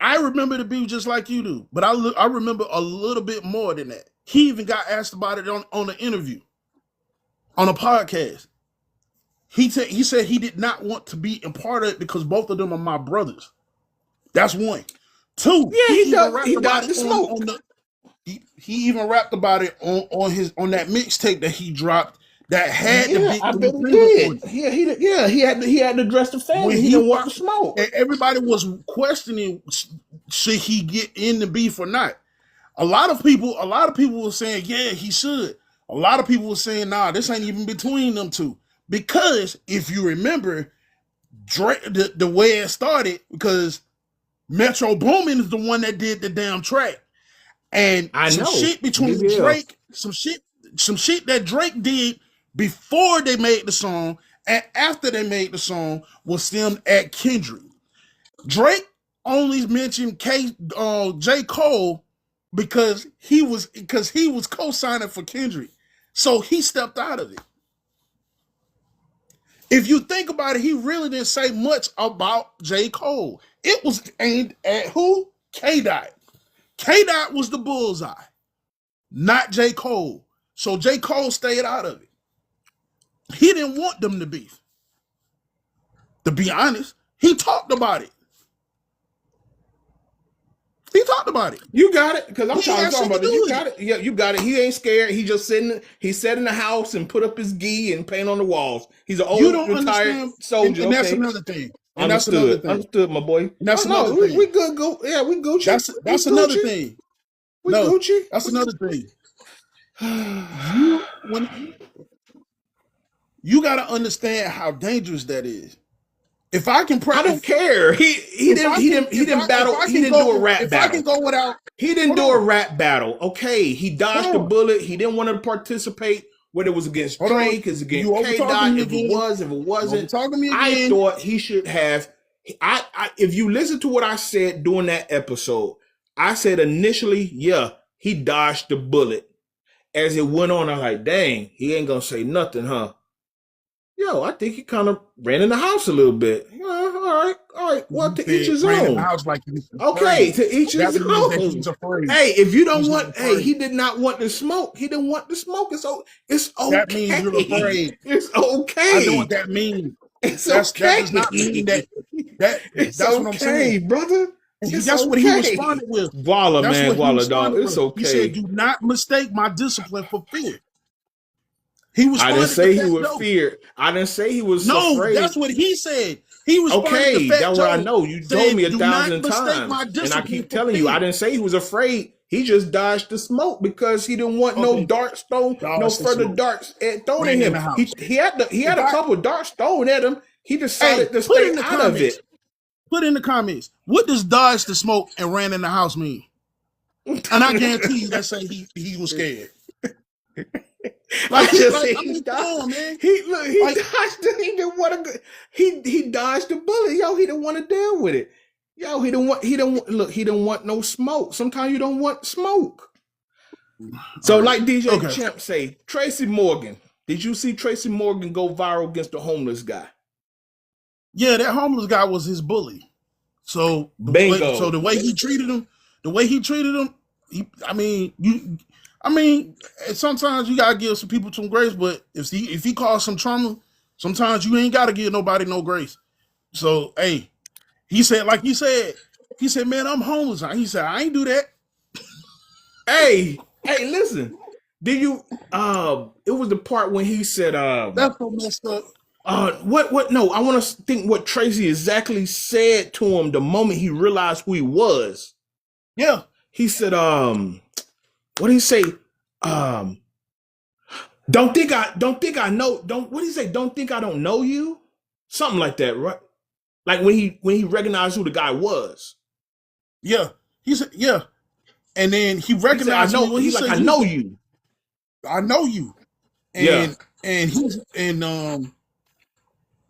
I remember the beat just like you do, but I remember a little bit more than that. He even got asked about it on an interview, on a podcast. He said he did not want to be a part of it because both of them are my brothers. That's one. Two. Yeah, he got the smoke. He even rapped about it on that mixtape that he dropped that had to be I to bet be he pinpointed. did. He had to address the fans. When He he didn't want fi- the smoke. and everybody was questioning should he get in the beef or not. A lot of people were saying, yeah, he should. A lot of people were saying, nah, this ain't even between them two. Because if you remember, Drake, the way it started, because Metro Boomin is the one that did the damn track. And I some know. shit between Yeah. Drake, some shit that Drake did before they made the song and after they made the song was them at Kendrick. Drake only mentioned J. Cole because he was co-signing for Kendrick. So he stepped out of it. If you think about it, he really didn't say much about J. Cole. It was aimed at who? K-Dot. K-Dot was the bullseye, not J. Cole. So J. Cole stayed out of it. He didn't want them to beef. To be honest, he talked about it. He talked about it. You got it, because I'm He trying had to talk shit to about it. do You with got it. Yeah, you got it. He ain't scared. He just he sat in the house and put up his gi and paint on the walls. He's an You old don't retired understand, soldier. and that's Okay, another thing. And that's another thing. Understood, my boy. And that's Oh, no, another thing. we good. Go. Yeah, we Gucci. That's we another Gucci. thing. We No, Gucci. that's another thing. You got to understand how dangerous that is. If I can, I don't care. He didn't battle. He didn't do a rap battle. If I can go without, he didn't do a rap battle. Okay, he dodged the bullet. He didn't want to participate. Whether it was against Drake, it's against K Dot. If it wasn't, I thought he should have. If you listen to what I said during that episode, I said initially, yeah, he dodged the bullet. As it went on, I was like, dang, he ain't gonna say nothing, huh? Yo, I think he kind of ran in the house a little bit. All right. Well, to each his own. Okay, to each his own. Hey, if you don't want, he did not want the smoke. He didn't want the smoke. It's okay. That means you're afraid. It's okay. I know what that means. It's okay. That does not mean that. It's that's okay, what I'm saying, brother. That's what he responded with. Walla, man, Walla, dog. It's okay. He said, "Do not mistake my discipline for fear." I didn't say he was feared. I didn't say he was afraid. No, that's what he said. He was okay. That's what I know. You told me 1,000 times, and I keep telling you, I didn't say he was afraid. He just dodged the smoke because he didn't want no darts thrown, no further darts thrown at him. He had a couple of darts thrown at him. He decided to stay out of it. Put in the comments, what does dodge the smoke and ran in the house mean? And I guarantee you, that say he was scared. Like, he dodged. He dodged the bullet. Yo, he didn't want to deal with it. Yo, he didn't want no smoke. Sometimes you don't want smoke. So, like DJ Champ say, Tracy Morgan. Did you see Tracy Morgan go viral against the homeless guy? Yeah, that homeless guy was his bully. So the way he treated him, sometimes you gotta give some people some grace, but if he caused some trauma, sometimes you ain't gotta give nobody no grace. So hey, he said, man, I'm homeless. He said, I ain't do that. Hey, listen. Did you it was the part when he said that's so messed up. What no, I want to think what Tracy exactly said to him the moment he realized who he was. Yeah. He said, what did he say? Don't think I know, what did he say? Don't think I don't know you? Something like that, right? Like when he recognized who the guy was. Yeah. He said, yeah. And then he recognized I know, he's like, I know you. I know you. And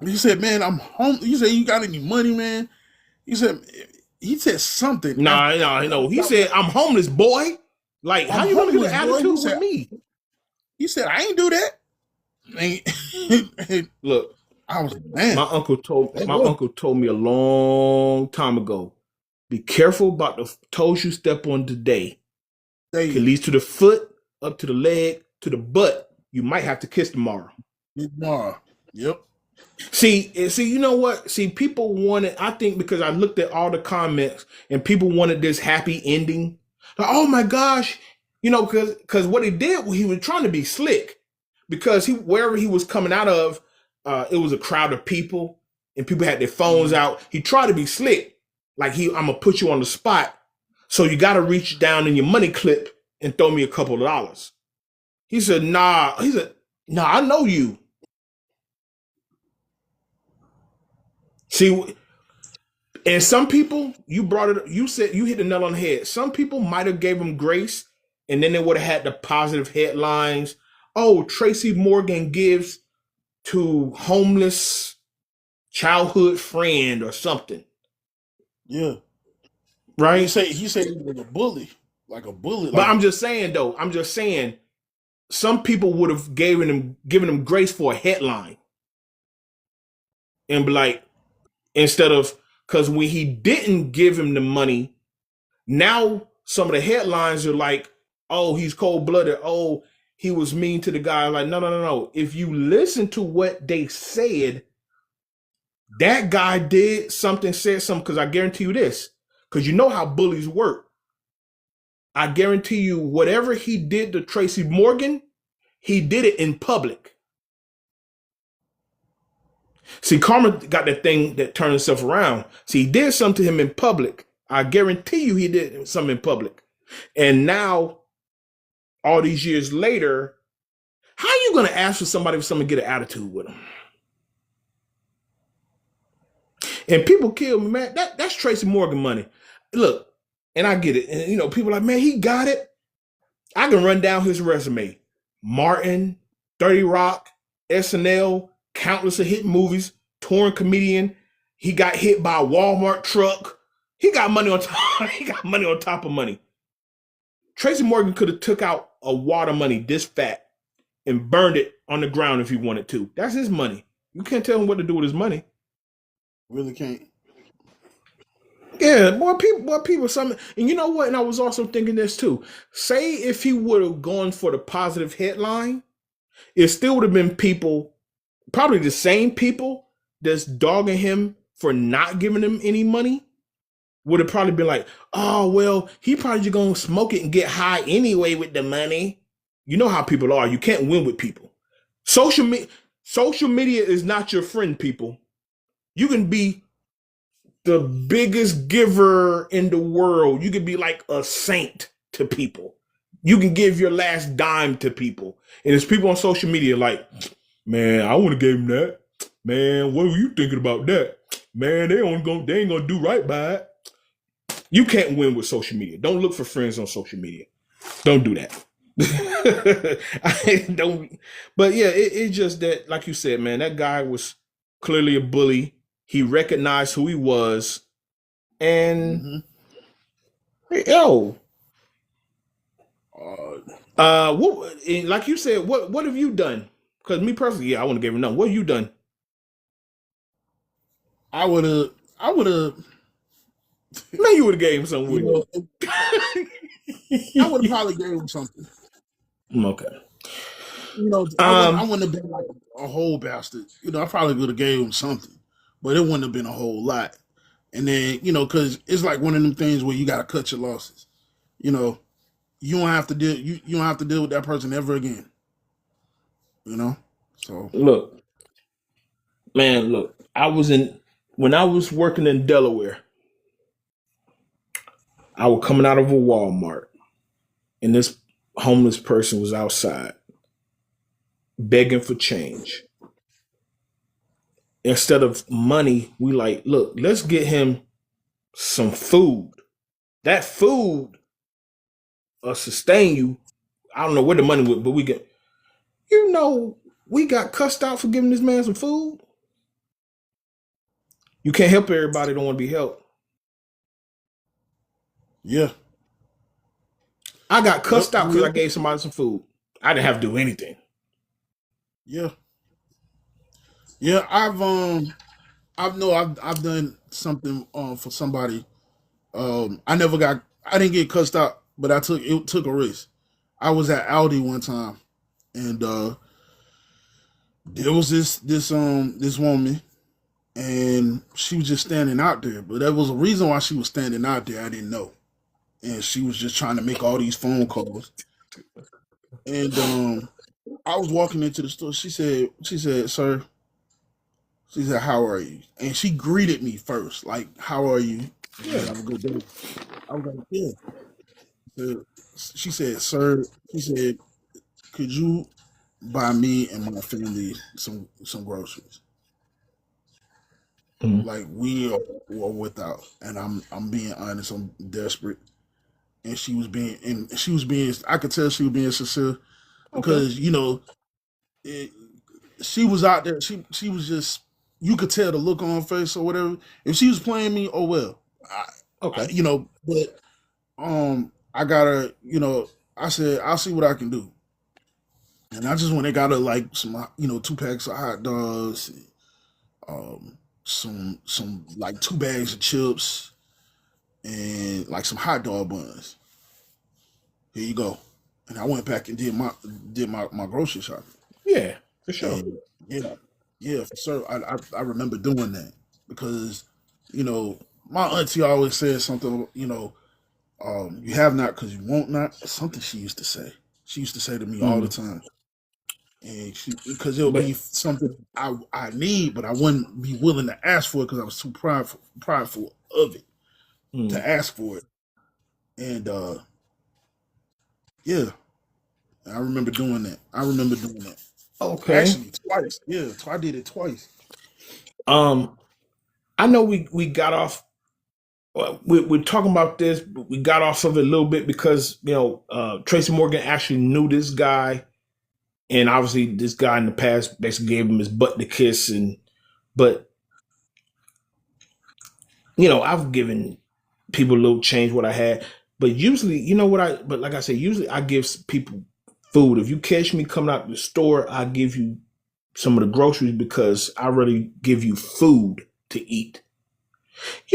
he said, man, I'm home. He said, you got any money, man? He said something. No. He said, I'm homeless, boy. Like, how you gonna get an attitude with me? He said, I ain't do that. Look, I was man. My uncle told me a long time ago, be careful about the toes you step on today. It leads to the foot, up to the leg, to the butt. You might have to kiss tomorrow. Yep. See, you know what? See, people wanted, I think because I looked at all the comments and people wanted this happy ending. Like, oh my gosh, because what he did, he was trying to be slick. because wherever he was coming out of, it was a crowd of people and people had their phones out. He tried to be slick, like I'm gonna put you on the spot, so you got to reach down in your money clip and throw me a couple of dollars. He said, "Nah." He said, "Nah, I know you." See, and some people, you brought it. You said you hit the nail on the head. Some people might have gave him grace, and then they would have had the positive headlines. Oh, Tracy Morgan gives to homeless childhood friend or something. Yeah. Right? He said he was a bully. Like a bully. But Like I'm just saying though, some people would have given him grace for a headline. And be like, instead of, because when he didn't give him the money, now some of the headlines are like, oh, he's cold blooded. Oh, he was mean to the guy. Like, no, no, no, no. If you listen to what they said, that guy did something, said something, because I guarantee you this, because you know how bullies work. I guarantee you, whatever he did to Tracy Morgan, he did it in public. See, karma got that thing that turns itself around. See, he did something to him in public. I guarantee you he did something in public. And now, all these years later, how are you going to ask for somebody for something to get an attitude with them? And people kill me, man. That's Tracy Morgan money. Look, and I get it. And, people are like, man, he got it. I can run down his resume. Martin, 30 Rock, SNL, countless of hit movies, touring comedian. He got hit by a Walmart truck. He got money on top. He got money on top of money. Tracy Morgan could have took out a wad of money this fat and burned it on the ground if he wanted to. That's his money. You can't tell him what to do with his money. really can't. Yeah, people, something. And you know what? And I was also thinking this too. Say if he would have gone for the positive headline, it still would have been people, probably the same people that's dogging him for not giving him any money, would have probably been like, oh, well, he probably just gonna smoke it and get high anyway with the money. You know how people are. You can't win with people. Social media is not your friend, people. You can be the biggest giver in the world. You can be like a saint to people. You can give your last dime to people. And there's people on social media like, man, I would have gave him that. Man, what were you thinking about that? Man, they ain't gonna do right by it. You can't win with social media. Don't look for friends on social media. Don't do that. I don't. But yeah, it's just that, like you said, man, that guy was clearly a bully. He recognized who he was, and yo, like you said, what have you done? Because me personally, yeah, I wouldn't give him none. What have you done? I would have. Man, you would have gave him something. I would have probably gave him something. Okay. I wouldn't have been like a whole bastard. I probably would have gave him something, but it wouldn't have been a whole lot. And then, because it's like one of them things where you got to cut your losses. You don't have to deal. You don't have to deal with that person ever again. So look, man, when I was working in Delaware, I was coming out of a Walmart, and this homeless person was outside begging for change. Instead of money, we like, look, let's get him some food. That food will sustain you. I don't know where the money went, but we got cussed out for giving this man some food. You can't help everybody don't want to be helped. Yeah. I got cussed out because I gave somebody some food. I didn't have to do anything. Yeah. Yeah, I've done something for somebody. I didn't get cussed out, but I took a risk. I was at Aldi one time, and there was this woman, and she was just standing out there. But there was a reason why she was standing out there. I didn't know, and she was just trying to make all these phone calls. And I was walking into the store. She said, sir, she said, how are you? And she greeted me first, like, how are you? Did you Yeah. have a good day? I was like, yeah. She said, sir, she said, could you buy me and my family some groceries? Mhm. Like we are without, and I'm being honest. I'm desperate, and she was being. I could tell she was being sincere Okay. because it, she was out there. She was just. You could tell the look on her face or whatever. If she was playing me, oh well. Okay. But I gotta. I said I'll see what I can do, and I just went and got her like some 2 packs of hot dogs, some like 2 bags of chips and like some hot dog buns. Here you go. And I went back and did my grocery shopping. Yeah, for sure. And yeah, yeah, for sure. I remember doing that because my auntie always said something. You have not because you won't not. It's something she used to say. She used to say to me all the Mm. time, and because it would be But something I need, but I wouldn't be willing to ask for it because I was too prideful of it mm. to ask for it. And yeah, I remember doing that. Okay. Actually, twice. Yeah, I did it twice. Um, I know we got off. We're talking about this, but we got off of it a little bit because Tracy Morgan actually knew this guy, and obviously this guy in the past basically gave him his butt to kiss, but I've given people a little change what I had, but usually but like I said, usually I give people food. If you catch me coming out the store, I give you some of the groceries because I really give you food to eat.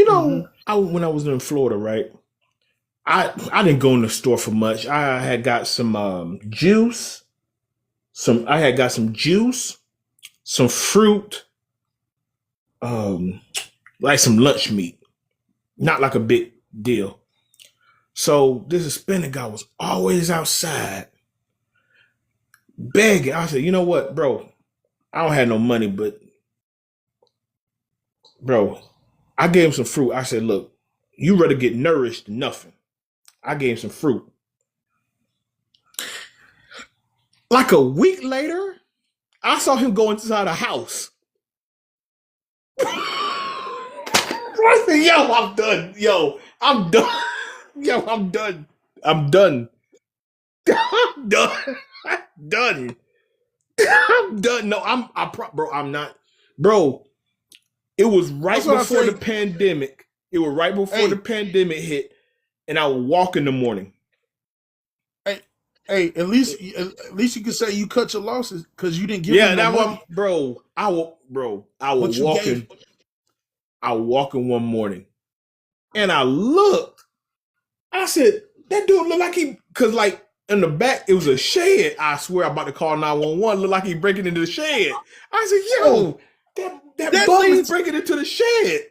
Mm-hmm. When I was in Florida, right? I didn't go in the store for much. I had got some juice. I had got some juice, some fruit, um, like some lunch meat. Not like a big deal. So this Hispanic guy was always outside begging. I said, you know what, bro? I don't have no money, but bro, I gave him some fruit. I said, look, you rather get nourished than nothing. I gave him some fruit. Like a week later, I saw him go inside a house. I said, yo, I'm done. Yo, I'm done. Yo, I'm done. I'm done. I'm done. I'm done. I'm done. No, bro. I'm not, bro. It was That's right what I before the say. pandemic. It was right before the Hey, pandemic hit, and I would walk in the morning. hey, hey. At least you can say you cut your losses because you didn't give Yeah, them no that one, money, bro. I will but you walk gave. in. I walk in one morning, and I looked. I said, that dude look like cause like in the back it was a shed. I swear I'm about to call 911. Look like he breaking into the shed. I said, So yo, that that bum is leads. breaking into the shed.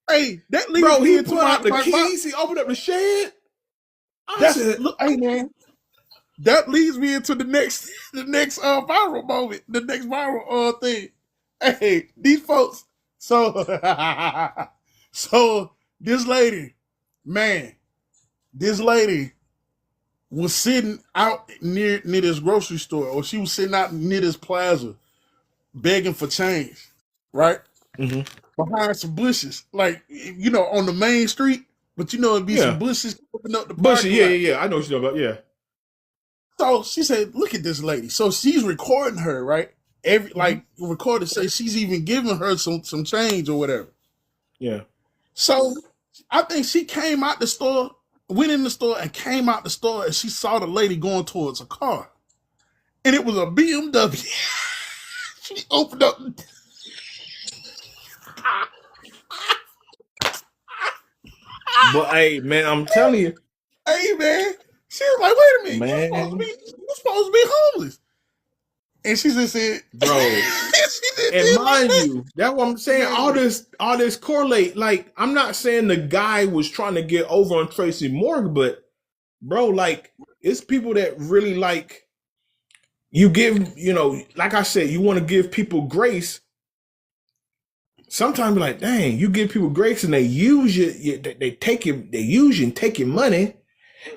Hey, that leads Bro, me he into pulled out the my. keys. He opened up the shed. I That's said, look. Hey man, that leads me into the next viral moment, the next viral thing. Hey, these folks. So so this lady, man, this lady was sitting out near this grocery store, or she was sitting out near this plaza begging for change, right? mm-hmm. Behind some bushes, like on the main street, but it'd be some Yeah. bushes open up the Bushy, parking lot. yeah. I know what you're talking about. So she said, "Look at this lady." So she's recording her, right? Every Yeah. Mm-hmm. like recorded say she's even giving her some change or whatever. Yeah. So I think she came out the store, went in the store, and came out the store, and she saw the lady going towards a car, and it was a BMW. She opened up. But hey, man, I'm telling you, Hey man, she was like, "Wait a minute, man, you supposed to be homeless," and she just said, bro. "She just And did like mind that." you, that's what I'm saying. Man, All this correlate. Like, I'm not saying the guy was trying to get over on Tracy Morgan, but bro, like, it's people that really like you give, like I said, you want to give people grace. Sometimes, like, dang, you give people grace and they use you. They use you and take your money.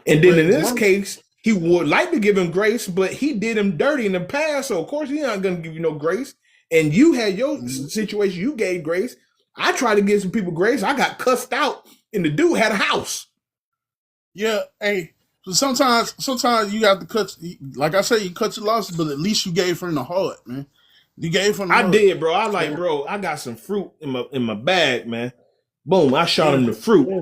And then But in as this long case, he would like to give him grace, but he did him dirty in the past. So of course he's not going to give you no grace. And you had your situation, you gave grace. I tried to give some people grace. I got cussed out, and the dude had a house. yeah, hey. So sometimes you have to cut. Like I say, you cut your losses, but at least you gave from the heart, man. You gave from the I heart. did, bro. So Bro, I got some fruit in my bag, man. Boom, I shot yeah, him the fruit. yeah,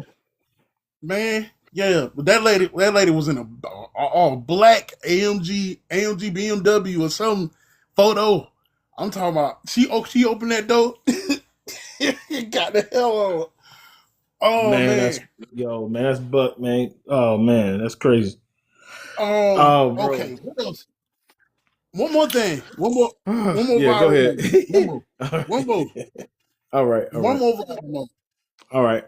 man. Yeah, but that lady was in a all black AMG BMW or some photo. I'm talking about she opened that door. Got the hell on. Oh Man, man. man, that's Buck, man. Oh man, that's crazy. Oh, bro. Okay. What else? One more thing. One more Yeah, go viral ahead. moment. One more. All One more. right. All right, all One right. more viral moment. All right.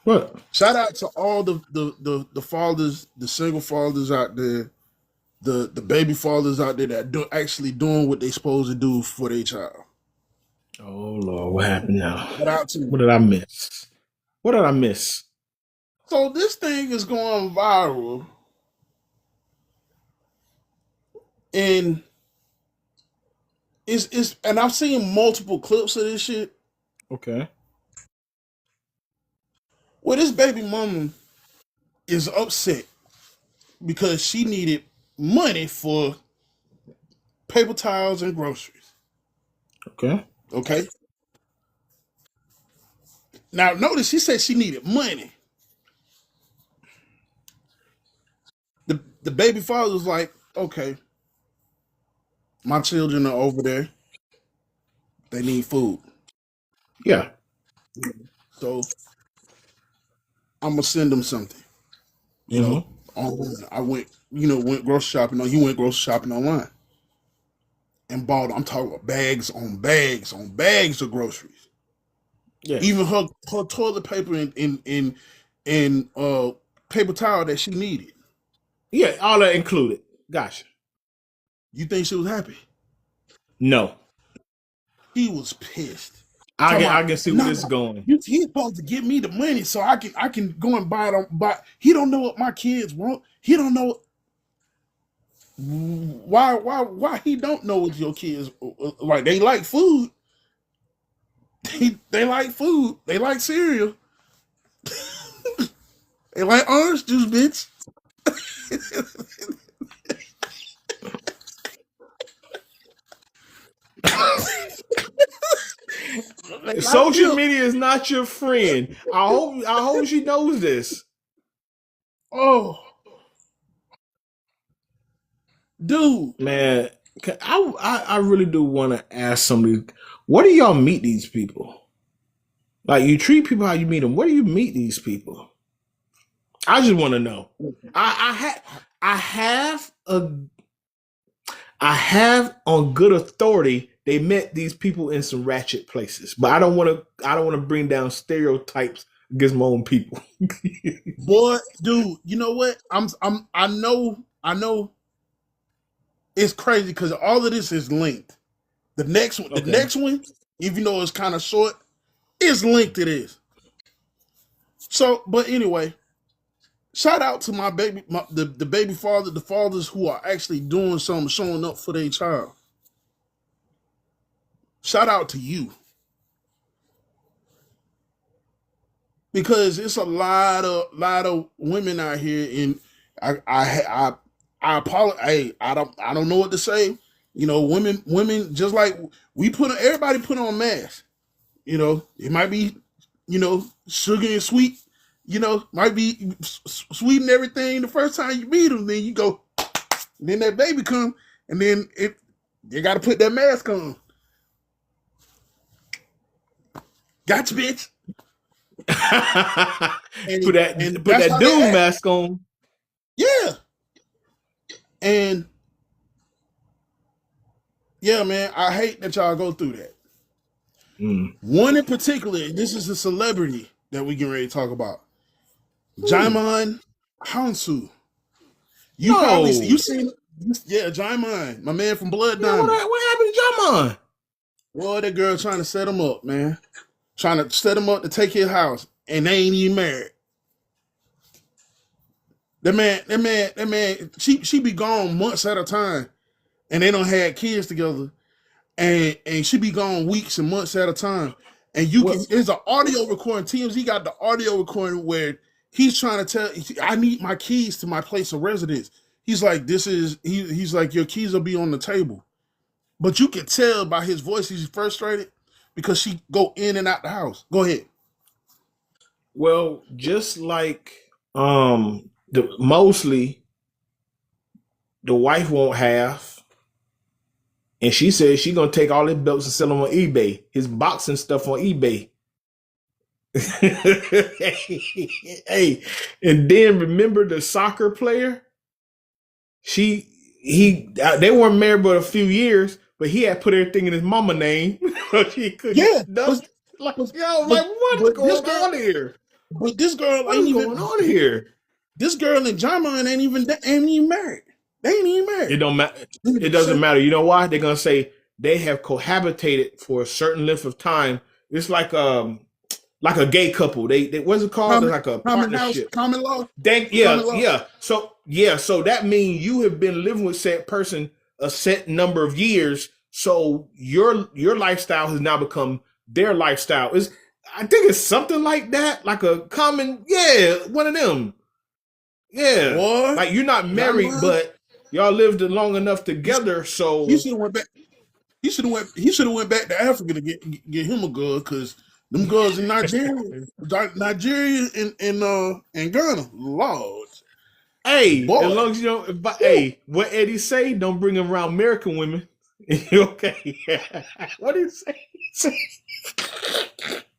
What? Shout out to all the fathers, the single fathers out there, the baby fathers out there that actually doing what they supposed to do for their child. Oh Lord, what happened now? Shout out to What them. did I miss? What did I miss? So this thing is going viral, and it's and I've seen multiple clips of this shit Okay. where this baby mama is upset because she needed money for paper towels and groceries. Okay. Okay. Now notice she said she needed money. The baby father was like, okay, my children are over there. They need food. Yeah. So I'm gonna send them something. You Mm-hmm. know, online. I went grocery shopping on he went grocery shopping online and bought, I'm talking about bags on bags on bags of groceries. Yeah. Even her toilet paper and paper towel that she needed. Yeah, all that included. Gotcha. You think she was happy? No. He was pissed. I Talking can I about, can see where no, this is going. he's supposed to give me the money so I can go and buy it on buy. He don't know what my kids want. He don't know why he don't know what your kids like. They like food. They like food. They like cereal. They like orange juice, bitch. They like Social milk. media is not your friend. I hope she knows this. Oh, dude. Man, I really do want to ask somebody, where do y'all meet these people? Like, you treat people how you meet them. Where do you meet these people? I just want to know. I have a I have on good authority they met these people in some ratchet places, but I don't want to bring down stereotypes against my own people. Boy, dude, you know what? I know it's crazy because all of this is linked. The Okay. next one, even though it's kind of short, is linked to this. So, but anyway, shout out to the baby father, the fathers who are actually doing something, showing up for their child. Shout out to you because it's a lot of women out here, and I apologize. Hey, I don't know what to say. You know, women just like everybody put on masks. You know, it might be, sugar and sweet. You know, might be sweet and everything the first time you meet them. Then you go, then that baby come, and then you got to put that mask on. Gotcha, bitch. put And that and put that's that how they doom act. mask on. Yeah. And yeah, man, I hate that y'all go through that. Mm. One in particular, this is a celebrity that we get ready to talk about. Ooh. Jaimon Hansu. You probably No. you seen yeah, Jymon, my man from Blood Yeah, Diamond. what happened to Jamon? Boy, that girl trying to set him up, man. Trying to set him up to take his house, and they ain't even married. That man, she be gone months at a time, and they don't have kids together, and she be gone weeks and months at a time. And you Well, can, there's an audio recording. TMZ got the audio recording where he's trying to tell, I need my keys to my place of residence. He's like, he's like, your keys will be on the table. But you can tell by his voice he's frustrated because she go in and out the house. Go ahead. well, just like mostly the wife won't have, and she says she gonna take all his belts and sell them on eBay, his boxing stuff on eBay. Hey, and then remember the soccer player? They weren't married but a few years, but he had put everything in his mama name. So she couldn't Yeah, nothing. Like, but, yo, but, like what's but this going girl, on here? but this girl What ain't is even. going on here? This girl and John ain't even married. They ain't even It married. don't matter. It doesn't matter. You know why? They're gonna say they have cohabitated for a certain length of time. It's like a gay couple. They what's it called? It's like a Common house, partnership. common law, Yeah, common law. yeah. So that means you have been living with said person a set number of years. So your lifestyle has now become their lifestyle. I think it's something like that, like a common, one of them. Yeah, Boy, like you're not married, John, but y'all lived long enough together. he So should have went back. He should have went back to Africa to get him a girl because them girls in Nigeria and Ghana, Lord, hey, as boy. long as you don't, but Woo. hey, what Eddie say? Don't bring him around American women. Okay. What did he say?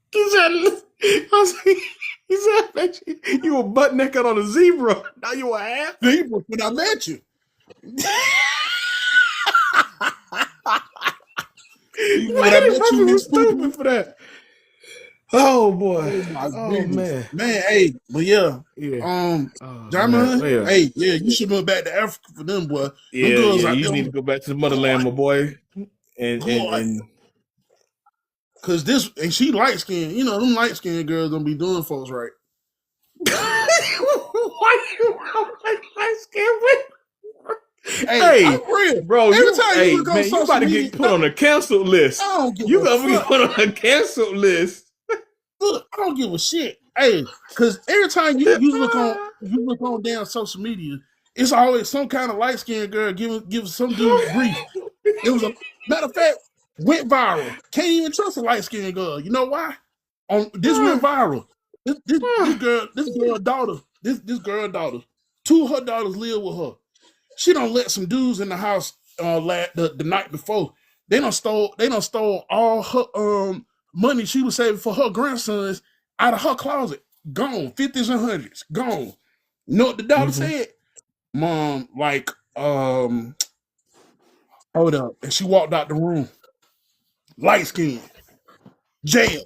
He said, he said, you were butt naked on a zebra. Now you a half. When I met you. When I met you in Stupid for that. Oh boy. Oh my Oh goodness, man. man. Hey, but yeah, Yeah. Oh man. Diamond. Yeah. Hey, yeah, you should go back to Africa for them, boy. Them Yeah. girls Yeah. out You there, need to go back to the boy, motherland, my boy. boy. And Cause this and she light skinned. You know, them light skinned girls don't be doing folks right. why you like light skin? Hey, I'm Hey, real. bro, Every time you hey look on man, you about social to media, get put on a canceled list. I don't give You a gonna get fuck. put on a canceled list. Look, I don't give a shit. Hey, cause every time you look on damn social media, it's always some kind of light skinned girl giving some dude grief. It was a matter of fact, went viral. Can't even trust a light skinned girl. You know why? This went viral. This girl daughter, two of her daughters live with her. She don't let some dudes in the house the night before. They don't stole all her money she was saving for her grandsons out of her closet. Gone. 50s and 100s. Gone. You know what the daughter said? Mom, like, hold up. And she walked out the room. Light skin. Jail.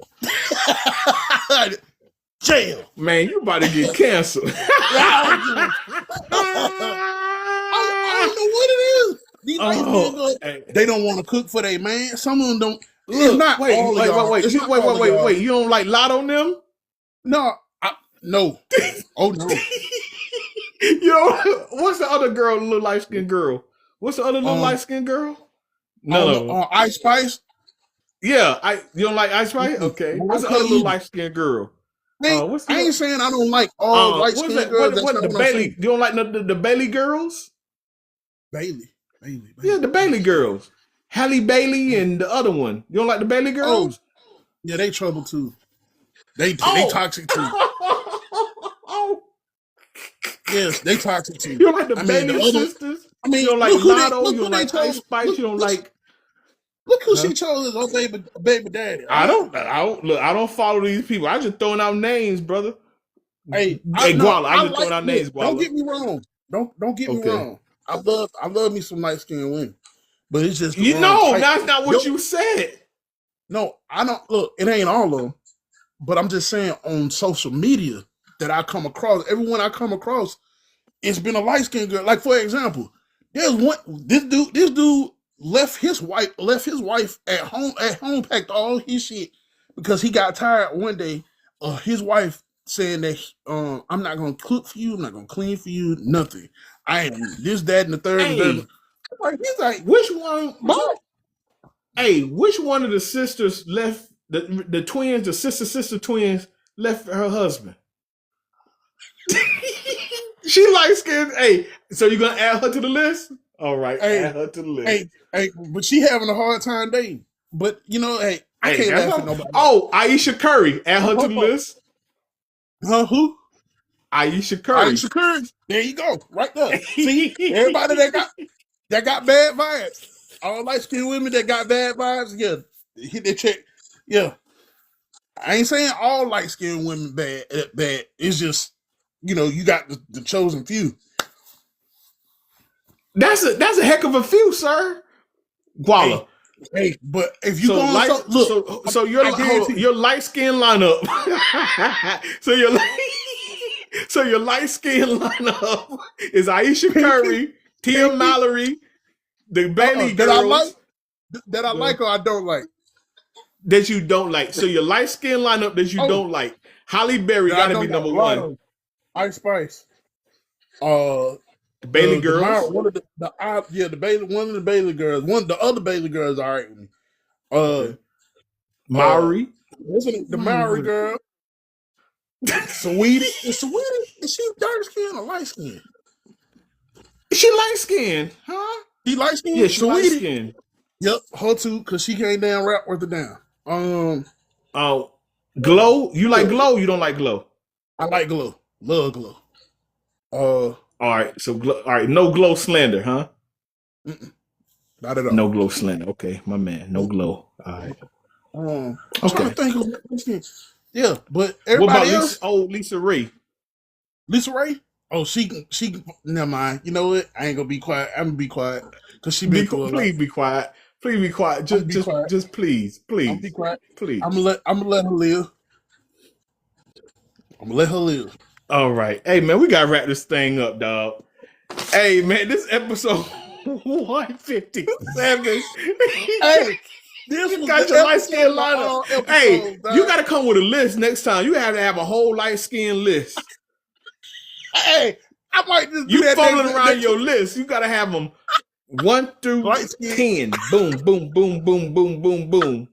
Jail. Man, you about to get canceled. I don't know what it is. These they don't want to cook for their man. Some of them don't. It's Look, not all of y'all. It's not all of y'all. wait. You don't like lot on them? No, no. Oh no. You know what's the other girl, the little light skinned girl? What's the other little light skinned girl? No. Ice Spice. Yeah, you don't like Ice Spice? Okay. What's the other little light skinned girl? I ain't saying I don't like all light skinned girls. That's not the what Bailey? I'm saying. You don't like the Bailey girls? Bailey. Yeah, the Bailey girls. Halle Bailey and the other one. You don't like the Bailey girls? Oh, yeah, they trouble too. They toxic too. Yes, they toxic too. You don't like the Bailey sisters? I mean, you don't like Lotto? You don't like Ice Spice? You don't like... Look who she chose as her baby daddy. I don't follow these people. I just throwing out names, brother. Hey, Guala. I just throwing out names, Guala. Don't get me wrong. Don't get me wrong. I love me some light skinned women, but it's just that's not what you said. No, I don't. Look, it ain't all of them, but I'm just saying on social media that I come across. Everyone I come across, it's been a light skinned girl. Like for example, there's one this dude left his wife at home, packed all his shit because he got tired one day of his wife saying that I'm not gonna cook for you, I'm not gonna clean for you, nothing. I am this, that, and the third and the Hey, third. Like, he's like, which one? boy, Hey, which one of the sisters left the twins, the sister twins left her husband? She light skinned. Hey, so you gonna add her to the list? All right, add her to the list. but she having a hard time dating. But you know, I can't laugh at nobody. Oh, Aisha Curry, add her to the list. Who? Aisha Curry. Aisha Curry. There you go, right there. See, everybody that got bad vibes. All light skinned women that got bad vibes, yeah, hit that check. Yeah, I ain't saying all light skinned women bad. It's just, you got the chosen few. That's a heck of a few, sir. Guala. Hey, but if you look, so your light skin lineup. so your light skin lineup is Aisha Curry, Tia Mallory, the Bailey girls that I like or I don't like. That you don't like. So your light skin lineup that you don't like. Holly Berry gotta be number one. Ice Spice. The Bailey girls. One of the Bailey girls. The other Bailey girls are all right with me. Maury. The Maury girl. Sweetie. Is she dark skinned or light skinned? She light skinned, huh? She light skinned? Yeah, she light skinned. Yep, her too, because she can't damn rap worth it down. Glow? You like Glow? You don't like Glow? I like Glow. Love Glow. All right, so no Glow slander, huh? Not at all. No Glow slander. Okay, my man. No Glow. All right. I'm trying to think of, yeah, but everybody what about else? Lisa Ray? Lisa Ray? Oh, she never mind. You know what? I ain't gonna be quiet. I'm gonna be quiet because she been through a lot. Please be quiet. Please be quiet. Just please. I'll be quiet. Please. I'm gonna let her live. I'm gonna let her live. All right. Hey man, we gotta wrap this thing up, dog. Hey man, this episode 157. Hey, this got your light skin lineup. Hey, you gotta come with a list next time. You have to have a whole light skin list. Hey, I might just you fumbling around your list. You gotta have them 1 through 10. Boom, boom, boom, boom, boom, boom, boom.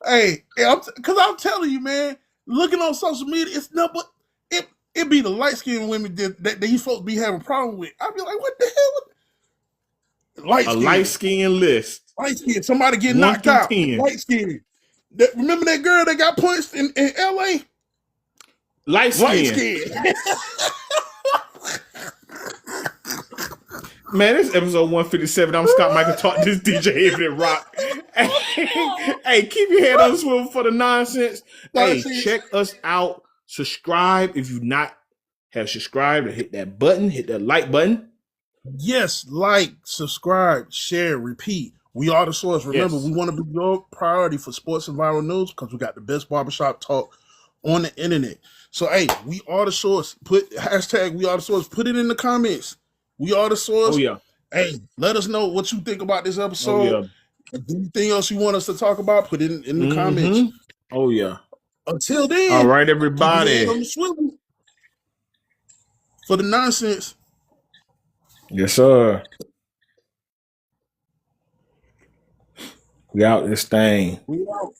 Hey, because I'm telling you, man, looking on social media, it's nothing. It be the light skinned women that he's supposed to be having a problem with. I'd be like, what the hell? Light skin list. Light skin. Somebody get knocked out. 10. Light skin. Remember that girl that got punched in LA? Light skin. Man, this episode 157. I'm Scott Michael Talk. This DJ Infinite Rock. Hey, keep your head on the swivel for the nonsense. Hey, check us out. Subscribe if you not have subscribed, or hit that button, hit that like button. Yes, like, subscribe, share, repeat. We are the source. Remember, we want to be your priority for sports and viral news because we got the best barbershop talk on the internet. So, hey, we are the source. Put hashtag we are the source. Put it in the comments. We are the source. Oh, yeah. Hey, let us know what you think about this episode. Oh, yeah. Anything else you want us to talk about, put it in the comments. Oh, yeah. Until then. All right, everybody. On the swivel for the nonsense. Yes, sir. We out this thing. We out.